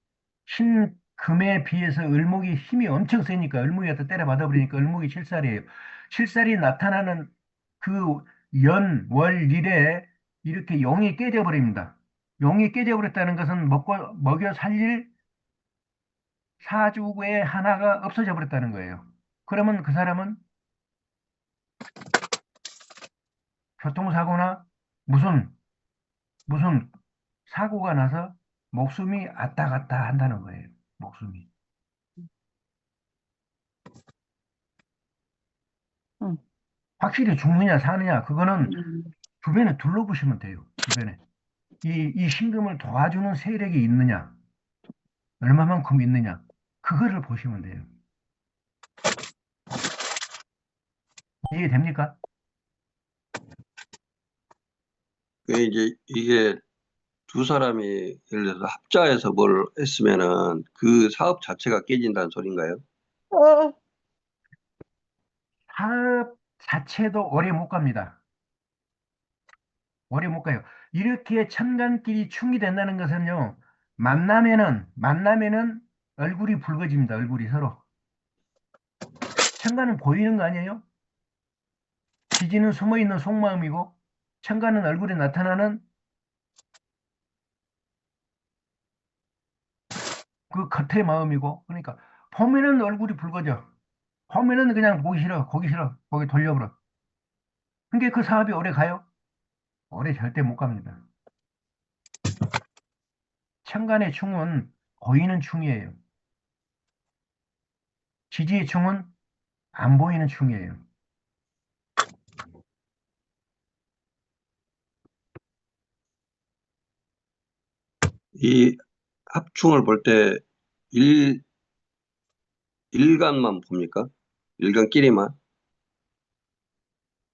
신금에 비해서 을목이 힘이 엄청 세니까 을목이 갖다 때려 받아버리니까 을목이 칠살이에요. 칠살이 나타나는 그 연, 월, 일에 이렇게 용이 깨져버립니다. 용이 깨져버렸다는 것은 먹여 살릴 사주의 하나가 없어져 버렸다는 거예요. 그러면 그 사람은 교통사고나 무슨, 무슨 사고가 나서 목숨이 왔다 갔다 한다는 거예요. 목숨이. 응. 확실히 죽느냐 사느냐 그거는 음. 주변에 둘러보시면 돼요. 주변에. 이 신금을 도와주는 세력이 있느냐, 얼마만큼 있느냐, 그거를 보시면 돼요. 이해됩니까? 이제 이게 두 사람이 예를 들어서 합자해서 뭘 했으면은 그 사업 자체가 깨진다는 소린가요? 어, 사업 자체도 오래 못 갑니다. 오래 못 가요. 이렇게 천간끼리 충이 된다는 것은요, 만나면은 얼굴이 붉어집니다. 얼굴이 서로. 천간은 보이는 거 아니에요? 지지는 숨어 있는 속마음이고, 천간은 얼굴에 나타나는 그 겉의 마음이고, 그러니까 보면은 얼굴이 붉어져. 보면은 그냥 보기 싫어, 보기 싫어, 거기 돌려버려. 그러니까 그 사업이 오래 가요? 오래 절대 못 갑니다. 천간의 충은 보이는 충이에요. 지지의 충은 안 보이는 충이에요. 이 합충을 볼 때 일간만 봅니까? 일간끼리만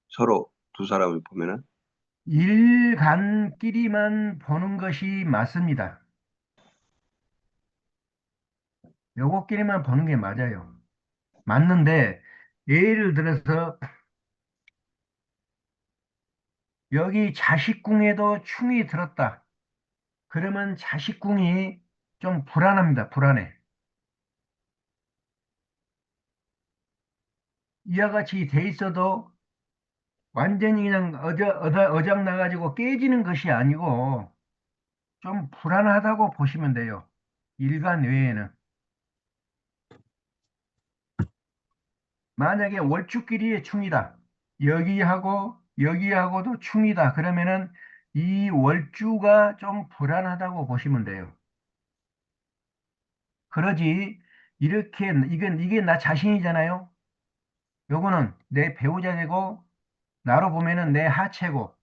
서로 두 사람을 보면은 일간끼리만 보는 것이 맞습니다. 요것끼리만 보는 게 맞아요. 맞는데, 예를 들어서 여기 자식궁에도 충이 들었다. 그러면 자식궁이 좀 불안합니다. 불안해. 이와 같이 돼 있어도 완전히 그냥 어장 나가지고 깨지는 것이 아니고 좀 불안하다고 보시면 돼요. 일간 외에는. 만약에 월주끼리의 충이다. 여기하고도 충이다. 그러면은 이 월주가 좀 불안하다고 보시면 돼요. 그러지, 이게 나 자신이잖아요. 요거는 내 배우자되고, 나로 보면은 내 하체고,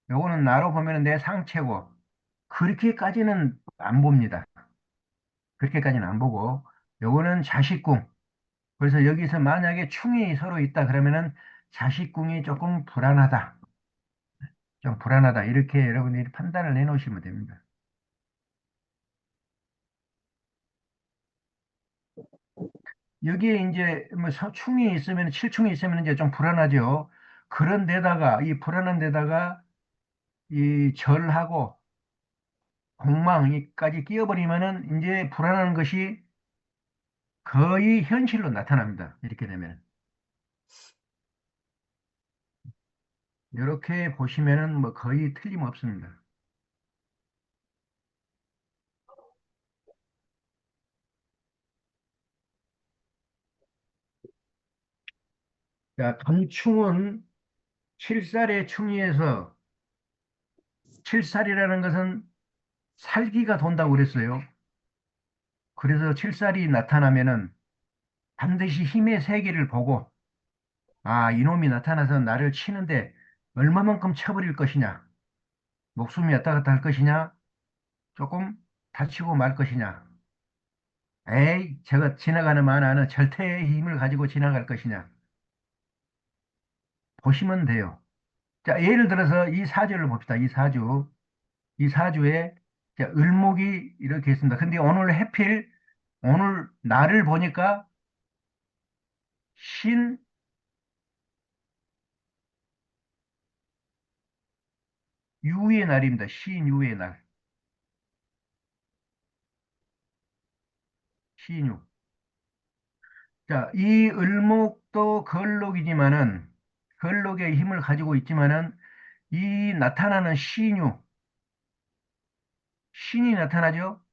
요거는 나로 보면은 내 상체고, 그렇게까지는 안 봅니다. 그렇게까지는 안 보고, 요거는 자식궁. 그래서 여기서 만약에 충이 서로 있다 그러면은 자식궁이 조금 불안하다. 좀 불안하다. 이렇게 여러분들이 판단을 해 놓으시면 됩니다. 여기에 이제 뭐 충이 있으면, 칠충이 있으면 이제 좀 불안하죠. 그런 데다가, 이 불안한 데다가 이 절하고 공망이까지 끼어버리면은 이제 불안한 것이 거의 현실로 나타납니다. 이렇게 되면. 이렇게 보시면은 뭐 거의 틀림없습니다. 자, 건충은 칠살의 충이에서 칠살이라는 것은 살기가 돈다고 그랬어요. 그래서 칠살이 나타나면은 반드시 힘의 세계를 보고, 아, 이놈이 나타나서 나를 치는데 얼마만큼 쳐버릴 것이냐, 목숨이 왔다 갔다 할 것이냐, 조금 다치고 말 것이냐, 에이, 저거 지나가는 만화는 절대의 힘을 가지고 지나갈 것이냐, 보시면 돼요. 자, 예를 들어서 이 사주를 봅시다. 이 사주. 이 사주에 자, 을목이 이렇게 있습니다. 근데 오늘 오늘 날을 보니까 신, 유의 날입니다. 신유의 날. 신유. 자, 이 을목도 걸록이지만은, 걸록의 힘을 가지고 있지만은, 이 나타나는 신유, 신이 나타나죠?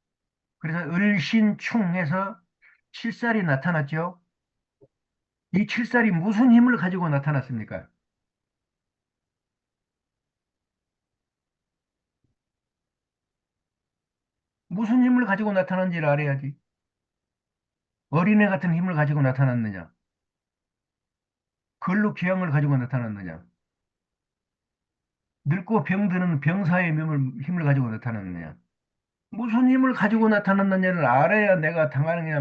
그래서 을신충해서 칠살이 나타났죠? 이 칠살이 무슨 힘을 가지고 나타났습니까? 무슨 힘을 가지고 나타난지를 알아야지. 어린애 같은 힘을 가지고 나타났느냐? 걸록 기양을 가지고 나타났느냐? 늙고 병드는 병사의 힘을 가지고 나타났느냐? 무슨 힘을 가지고 나타났느냐를 알아야 내가 당하느냐,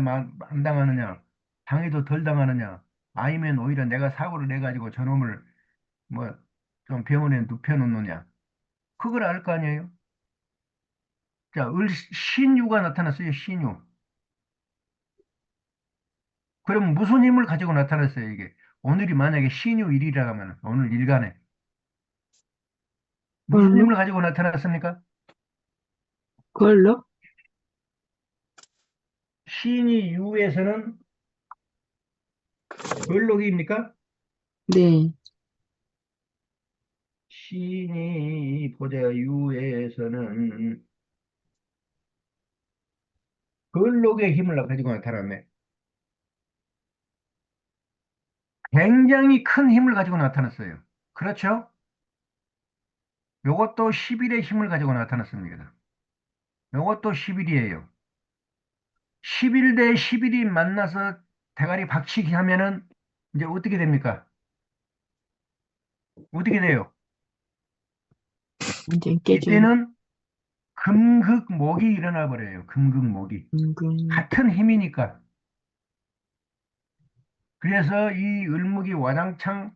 안 당하느냐, 당해도 덜 당하느냐, 아니면 오히려 내가 사고를 내가지고 저놈을 뭐 좀 병원에 눕혀놓느냐. 그걸 알 거 아니에요? 자, 신유가 나타났어요, 신유. 그럼 무슨 힘을 가지고 나타났어요, 이게? 오늘이 만약에 신유일이라 하면, 오늘 일간에. 무슨 걸로? 힘을 가지고 나타났습니까? 걸로? 신이 유에서는 걸록입니까? 네. 신이 보자 유에서는 걸록의 힘을 가지고 나타났네. 굉장히 큰 힘을 가지고 나타났어요. 그렇죠? 요것도 11의 힘을 가지고 나타났습니다. 요것도 11이에요. 11 대 11이 만나서 대가리 박치기 하면은 이제 어떻게 됩니까? 어떻게 돼요? 완전 깨져요. 이때는 금극목이 일어나 버려요. 금극목이. 은근. 같은 힘이니까. 그래서 이 을목이 와장창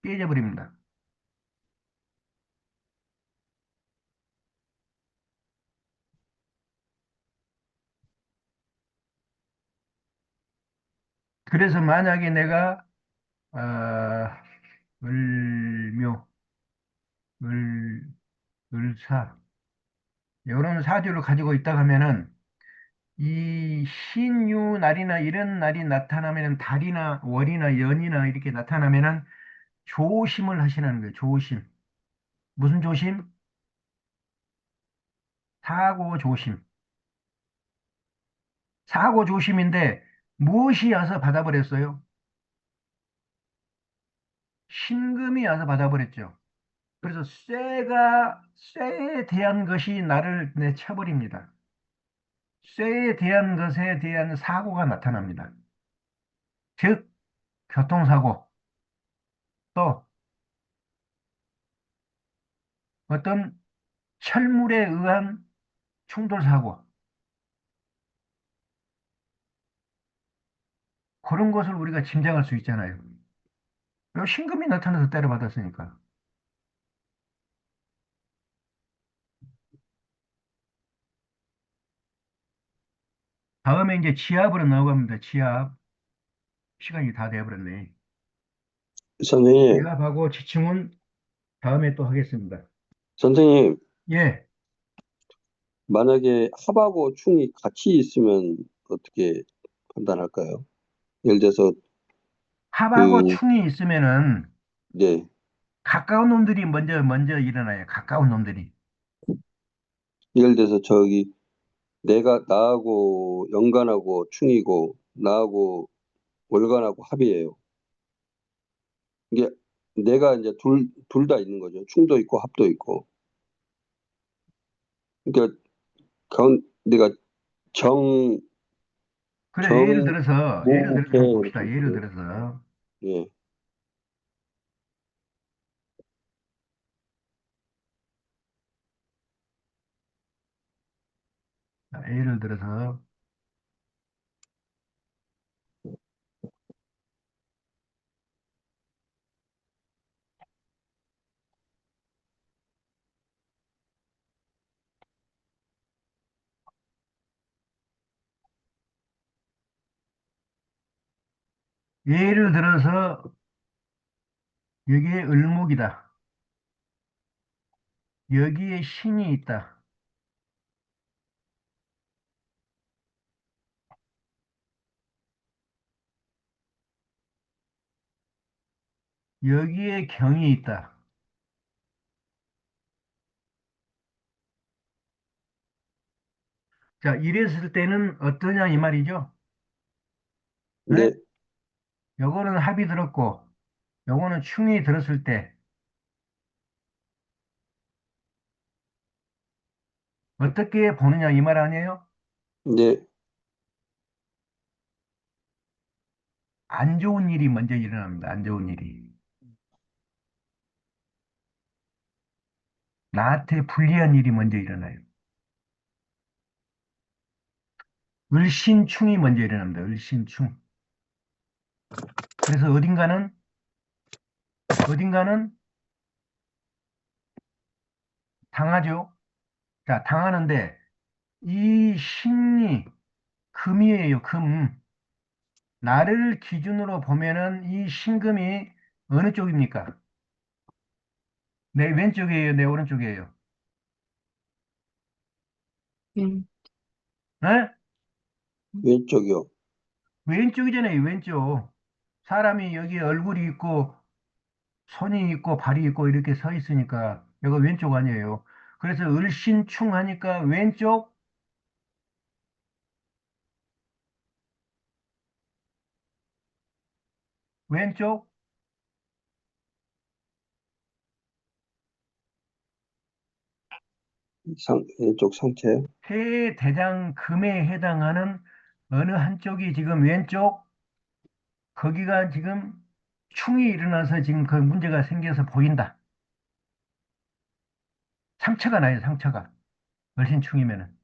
깨져버립니다. 그래서 만약에 내가 아, 을묘, 을, 을사 이런 사주를 가지고 있다 하면은 이 신유 날이나 이런 날이 나타나면은 달이나 월이나 연이나 이렇게 나타나면은 조심을 하시라는 거예요. 조심. 무슨 조심? 사고 조심. 사고 조심인데 무엇이 와서 받아버렸어요? 신금이 와서 받아버렸죠. 그래서 쇠에 대한 것이 나를 내쳐버립니다. 쇠에 대한 것에 대한 사고가 나타납니다. 즉, 교통사고, 또 어떤 철물에 의한 충돌사고, 그런 것을 우리가 짐작할 수 있잖아요. 요 신금이 나타나서 때려받았으니까. 다음에 이제 지압으로 넘어갑니다. 지압. 시간이 다 돼버렸네. 선생님, 지압하고 지침은 다음에 또 하겠습니다. 선생님, 예, 만약에 합하고 충이 같이 있으면 어떻게 판단할까요? 예를 들어서, 합하고 그, 충이 있으면은 네. 가까운 놈들이 먼저 일어나요. 가까운 놈들이. 예를 들어서 내가 나하고 연간하고 충이고, 나하고 월간하고 합이에요. 이게 내가 이제 둘 다 있는 거죠. 충도 있고 합도 있고. 그러니까 내가 정, 그래, 예를 들어서 한번 모국해 이렇게 봅시다. 예를 있어요. 들어서, 예. 자, 예를 들어서 여기에 을목이다. 여기에 신이 있다. 여기에 경이 있다. 자, 이랬을 때는 어떠냐 이 말이죠. 네? 네, 요거는 합이 들었고, 요거는 충이 들었을 때 어떻게 보느냐 이 말 아니에요? 네, 안 좋은 일이 먼저 일어납니다. 안 좋은 일이. 나한테 불리한 일이 먼저 일어나요. 을신충이 먼저 일어납니다. 을신충. 그래서 어딘가는 당하죠. 자, 당하는데 이 신이 금이에요. 금. 나를 기준으로 보면은 이 신금이 어느 쪽입니까? 내 왼쪽이에요? 내 오른쪽이에요? 네. 네? 왼쪽이요. 왼쪽이잖아요. 왼쪽. 사람이 여기 얼굴이 있고 손이 있고 발이 있고 이렇게 서 있으니까 이거 왼쪽 아니에요. 그래서 을신충 하니까 왼쪽 왼쪽 상체. 폐대장 금에 해당하는 어느 한쪽이 지금 왼쪽 거기가 지금 충이 일어나서 지금 그 문제가 생겨서 보인다. 상처가 나요, 상처가. 을신충이면은.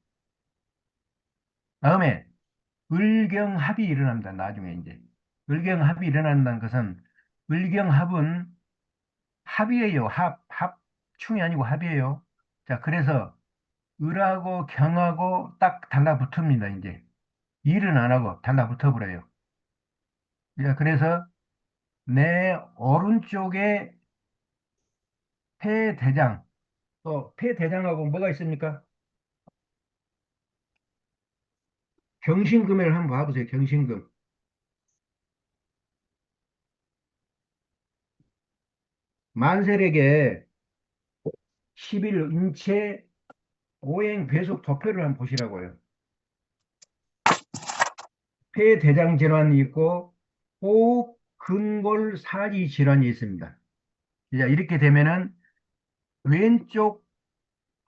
다음에 을경합이 일어납니다. 나중에 이제. 을경합이 일어난다는 것은 을경합은 합이에요. 합. 충이 아니고 합이에요. 자, 그래서 을하고 경하고 딱 달라붙습니다. 이제. 일은 안 하고 달라붙어 버려요. 자, 그래서 내 오른쪽에 폐대장, 또 폐대장하고 뭐가 있습니까? 경신금을 한번 봐보세요. 경신금. 만세력의 11 인체 오행 배속 도표를 한번 보시라고요. 폐대장 질환이 있고 호흡 근골 사지 질환이 있습니다. 자, 이렇게 되면은 왼쪽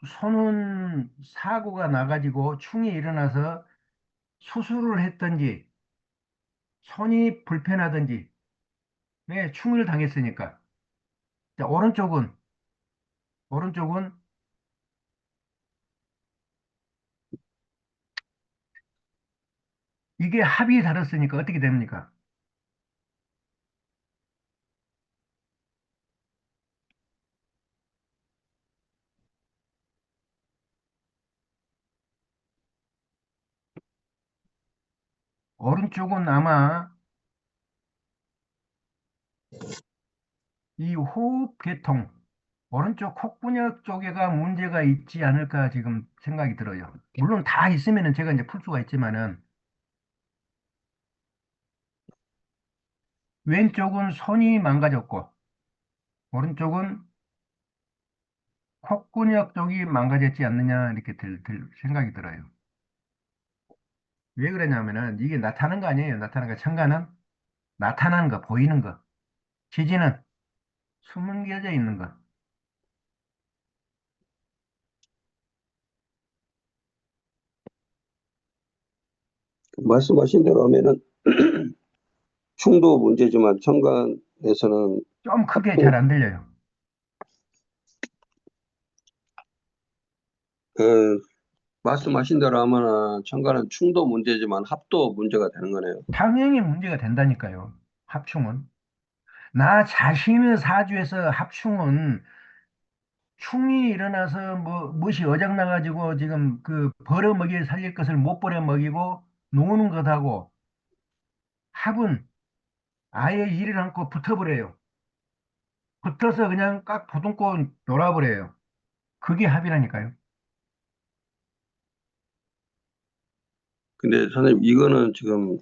손은 사고가 나가지고 충이 일어나서 수술을 했든지 손이 불편하든지 네, 충을 당했으니까. 자, 오른쪽은 이게 합이 다르으니까 어떻게 됩니까? 오른쪽은 아마 이 호흡 계통, 오른쪽 콧구녕 쪽에가 문제가 있지 않을까 지금 생각이 들어요. 물론 다 있으면은 제가 이제 풀 수가 있지만은 왼쪽은 손이 망가졌고 오른쪽은 콧구녕 쪽이 망가졌지 않느냐 이렇게 들 생각이 들어요. 왜 그러냐면은 이게 나타나는 거 아니에요. 나타나는 거 청가는 나타나는 거, 보이는 거. 지지는 숨은 겨져 있는 거. 말씀하신 대로 하면은 충도 문제지만 천간에서는 좀 크게 잘 합도, 안 들려요. 어, 말씀하신 대로 하면은 천간은 충도 문제지만 합도 문제가 되는 거네요. 당연히 문제가 된다니까요. 합충은. 나 자신의 사주에서 합충은 충이 일어나서 뭐 무엇이 어장나가지고 지금 그 벌어먹이 살릴 것을 못 벌어먹이고 노는 것하고 합은 아예 일을 않고 붙어버려요. 붙어서 그냥 깍 부둥고 놀아버려요. 그게 합이라니까요. 근데 선생님 이거는 지금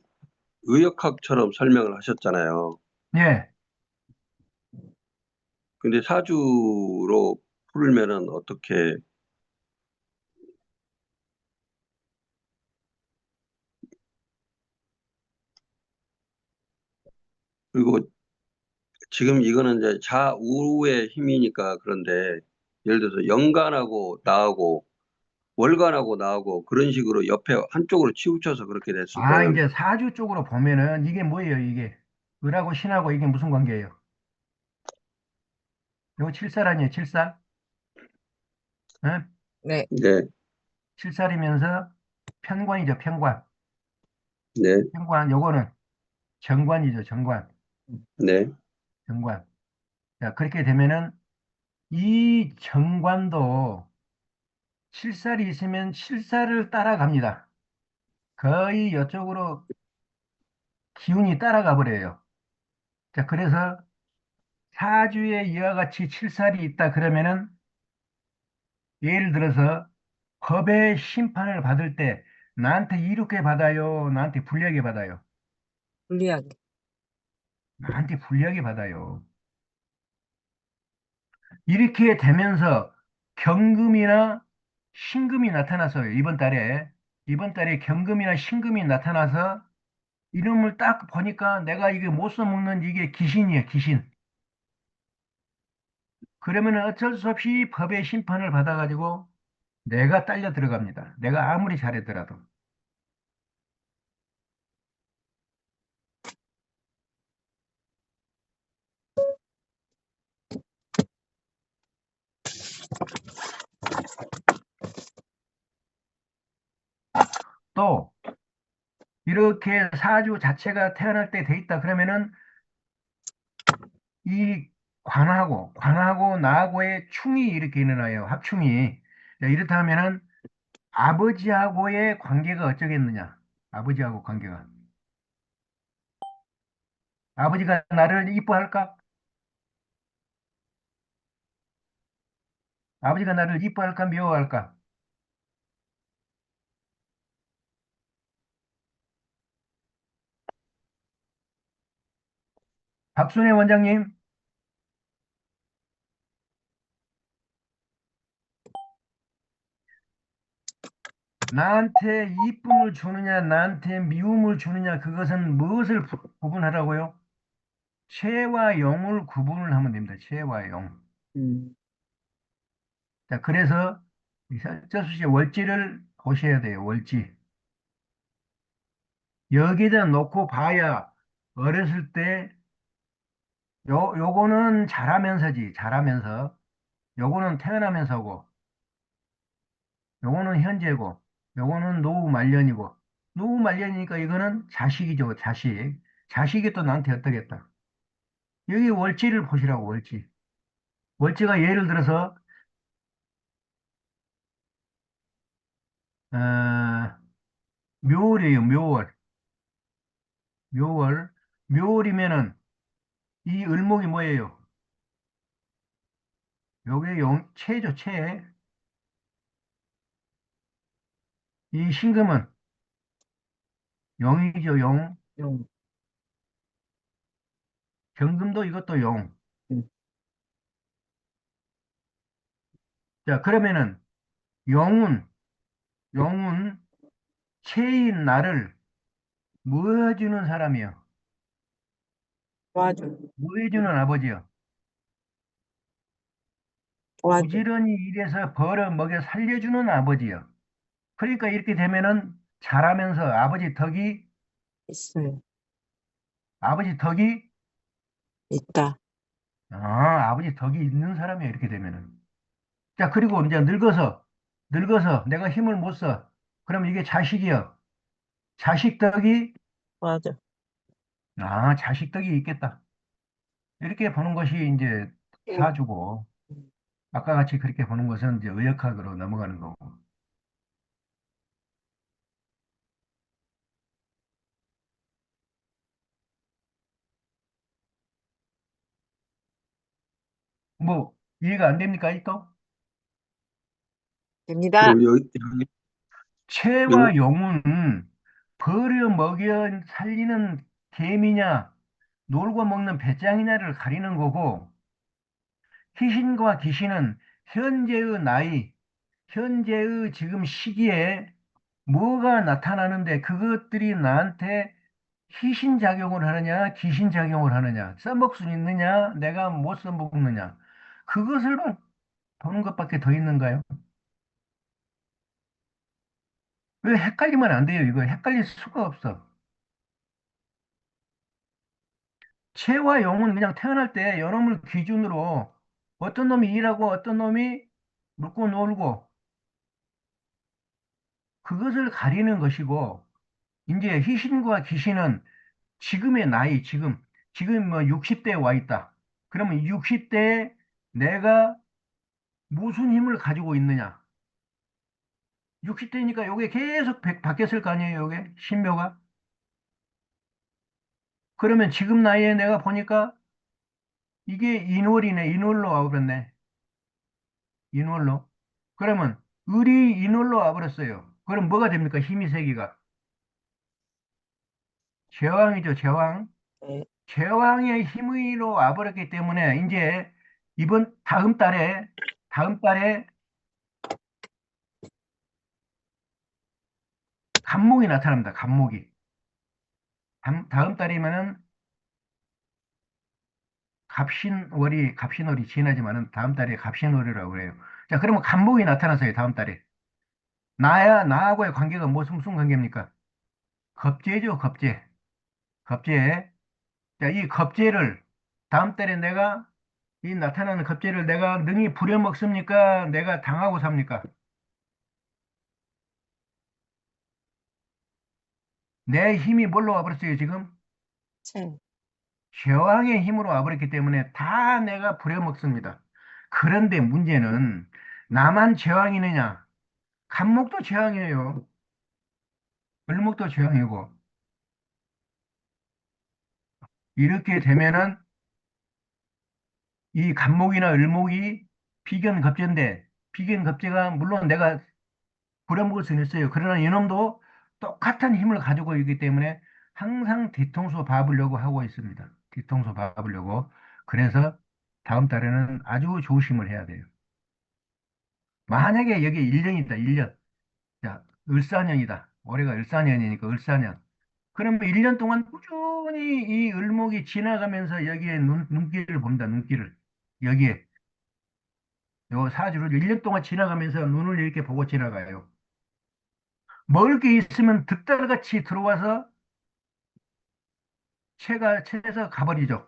의역학처럼 설명을 하셨잖아요. 예. 근데 사주로 풀면은 어떻게, 그리고 지금 이거는 이제 좌우의 힘이니까 그런데 예를 들어서 연간하고 나하고 월간하고 나하고 그런 식으로 옆에 한쪽으로 치우쳐서 그렇게 됐을 아, 때는 이제 사주 쪽으로 보면은 이게 뭐예요, 이게? 을하고 신하고 이게 무슨 관계예요? 이거 칠살 아니에요, 칠살? 응? 네. 네, 칠살이면서 편관이죠, 편관. 네, 편관, 요거는 정관이죠, 정관. 네, 정관. 자, 그렇게 되면은 이 정관도 칠살이 있으면 칠살을 따라갑니다. 거의 이쪽으로 기운이 따라가 버려요. 자, 그래서 사주에 이와 같이 칠살이 있다 그러면은 예를 들어서 법의 심판을 받을 때 나한테 이롭게 받아요, 나한테 불리하게 받아요. 불리하게. 나한테 불리하게 받아요. 이렇게 되면서 경금이나 신금이 나타났어요. 이번 달에 경금이나 신금이 나타나서 이름을 딱 보니까 내가 이게 못 써먹는 이게 귀신이에요, 귀신. 그러면 어쩔 수 없이 법의 심판을 받아가지고 내가 딸려 들어갑니다. 내가 아무리 잘했더라도. 또 이렇게 사주 자체가 태어날 때 돼 있다 그러면은 이 관하고 나하고의 충이 이렇게 일어나요. 합충이. 자, 이렇다 하면은 아버지하고의 관계가 어쩌겠느냐? 아버지하고 관계가. 아버지가 나를 이뻐할까? 아버지가 나를 이뻐할까? 미워할까? 박순애 원장님, 나한테 이쁨을 주느냐, 나한테 미움을 주느냐, 그것은 무엇을 구분하라고요? 체와 영을 구분을 하면 됩니다. 체와 영. 음. 자, 그래서 저수 씨 월지를 보셔야 돼요. 월지. 여기다 놓고 봐야 어렸을 때 요거는 자라면서지. 자라면서. 요거는 태어나면서고, 요거는 현재고, 요거는 노후 말년이고, 노후 말년이니까 이거는 자식이죠. 자식. 자식이 또 나한테 어떠겠다. 여기 월지를 보시라고, 월지. 월지가 예를 들어서, 어, 묘월이에요, 묘월. 묘월. 묘월이면은 이 을목이 뭐예요? 요게 체죠, 체. 이 신금은 용이죠, 용. 용. 경금도 이것도 용. 음. 자, 그러면은 용은, 용은 체인 나를 뭐 해주는 사람이요? 도와줘. 뭐 해주는 아버지요? 도와줘. 부지런히 일해서 벌어 먹여 살려주는 아버지요. 그러니까 이렇게 되면은 자라면서 있어요. 아버지 덕이, 있다. 아버지 덕이 있는 사람이에요. 이렇게 되면은. 자, 그리고 이제 늙어서 내가 힘을 못 써. 그럼 이게 자식이요. 자식 덕이, 맞아. 자식 덕이 있겠다. 이렇게 보는 것이 이제 사주고, 아까 같이 그렇게 보는 것은 이제 의역학으로 넘어가는 거고. 뭐, 이해가 안 됩니까, 이 또? 됩니다. 그럼 여기, 체와 용은 버려 먹여 살리는 개미냐, 놀고 먹는 배짱이냐를 가리는 거고, 희신과 귀신은 현재의 나이, 현재의 지금 시기에 뭐가 나타나는데 그것들이 나한테 희신작용을 하느냐, 귀신작용을 하느냐, 써먹을 수 있느냐, 내가 못 써먹느냐, 그것을 보는 것밖에 더 있는가요? 왜 헷갈리면 안 돼요, 이거. 헷갈릴 수가 없어. 체와 영은 그냥 태어날 때 여놈을 기준으로 어떤 놈이 일하고 어떤 놈이 먹고 놀고 그것을 가리는 것이고, 이제 희신과 귀신은 지금의 나이, 지금 뭐 60대에 와 있다. 그러면 60대에 내가 무슨 힘을 가지고 있느냐? 60대니까 요게 계속 바뀌었을 거 아니에요, 요게? 신묘가? 그러면 지금 나이에 내가 보니까 이게 인월이네, 인월로 와버렸네. 인월로. 그러면 을이 인월로 와버렸어요. 그럼 뭐가 됩니까? 힘이 세기가. 제왕이죠, 제왕. 네. 제왕의 힘으로 와버렸기 때문에 이제 다음 달에 간목이 나타납니다. 간목이. 다음 달이면은 갑신월이 지나지만은 다음 달에 갑신월이라고 그래요. 자, 그러면 간목이 나타나서요, 다음 달에. 나하고의 관계가 무슨 관계입니까? 겁재죠, 겁재. 겁재. 자, 이 겁재를 다음 달에 이 나타나는 겁재를 내가 능히 부려먹습니까? 내가 당하고 삽니까? 내 힘이 뭘로 와버렸어요, 지금? 체. 제왕의 힘으로 와버렸기 때문에 다 내가 부려먹습니다. 그런데 문제는 나만 제왕이느냐? 간목도 제왕이에요. 을목도 제왕이고. 이렇게 되면은 이 간목이나 을목이 비견겁제인데, 비견겁제가 물론 내가 부려먹을 수는 있어요. 그러나 이놈도 똑같은 힘을 가지고 있기 때문에 항상 뒤통수 봐보려고 하고 있습니다. 뒤통수 봐보려고. 그래서 다음 달에는 아주 조심을 해야 돼요. 만약에 여기 1년이다, 1년. 자, 을사년이다. 올해가 을사년이니까 을사년. 그러면 1년 동안 꾸준히 이 을목이 지나가면서 여기에 눈길을 봅니다, 눈길을. 여기에. 요 사주를 1년 동안 지나가면서 눈을 이렇게 보고 지나가요. 먹을 게 있으면 득달같이 들어와서 채에서 가버리죠.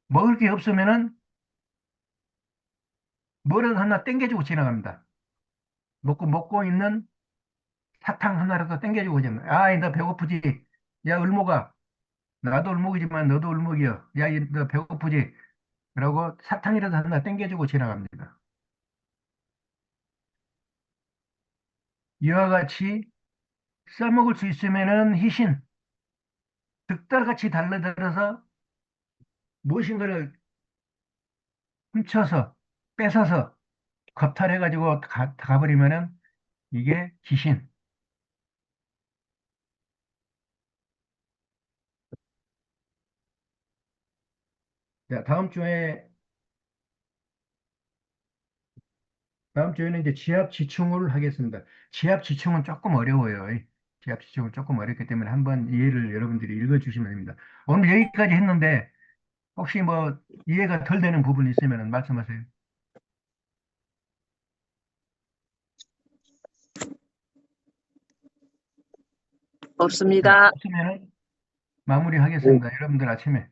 먹을 게 없으면은 뭐라도 하나 땡겨주고 지나갑니다. 먹고 있는 사탕 하나라도 땡겨주고 지나가. 아, 너 배고프지? 야, 을목아. 나도 을목이지만 너도 을목이여. 야, 너 배고프지? 그러고 사탕이라도 하나 땡겨주고 지나갑니다. 이와 같이 써먹을 수 있으면은 희신, 득달같이 달려들어서 무엇인가를 훔쳐서, 뺏어서, 겁탈해가지고 가버리면은 이게 귀신. 자, 다음 주에는 이제 지압지충을 하겠습니다. 지압지충은 조금 어려워요. 지압지충은 조금 어렵기 때문에 한번 이해를 여러분들이 읽어주시면 됩니다. 오늘 여기까지 했는데 혹시 뭐 이해가 덜 되는 부분이 있으면 말씀하세요. 자, 없습니다. 없으면 마무리하겠습니다. 여러분들 아침에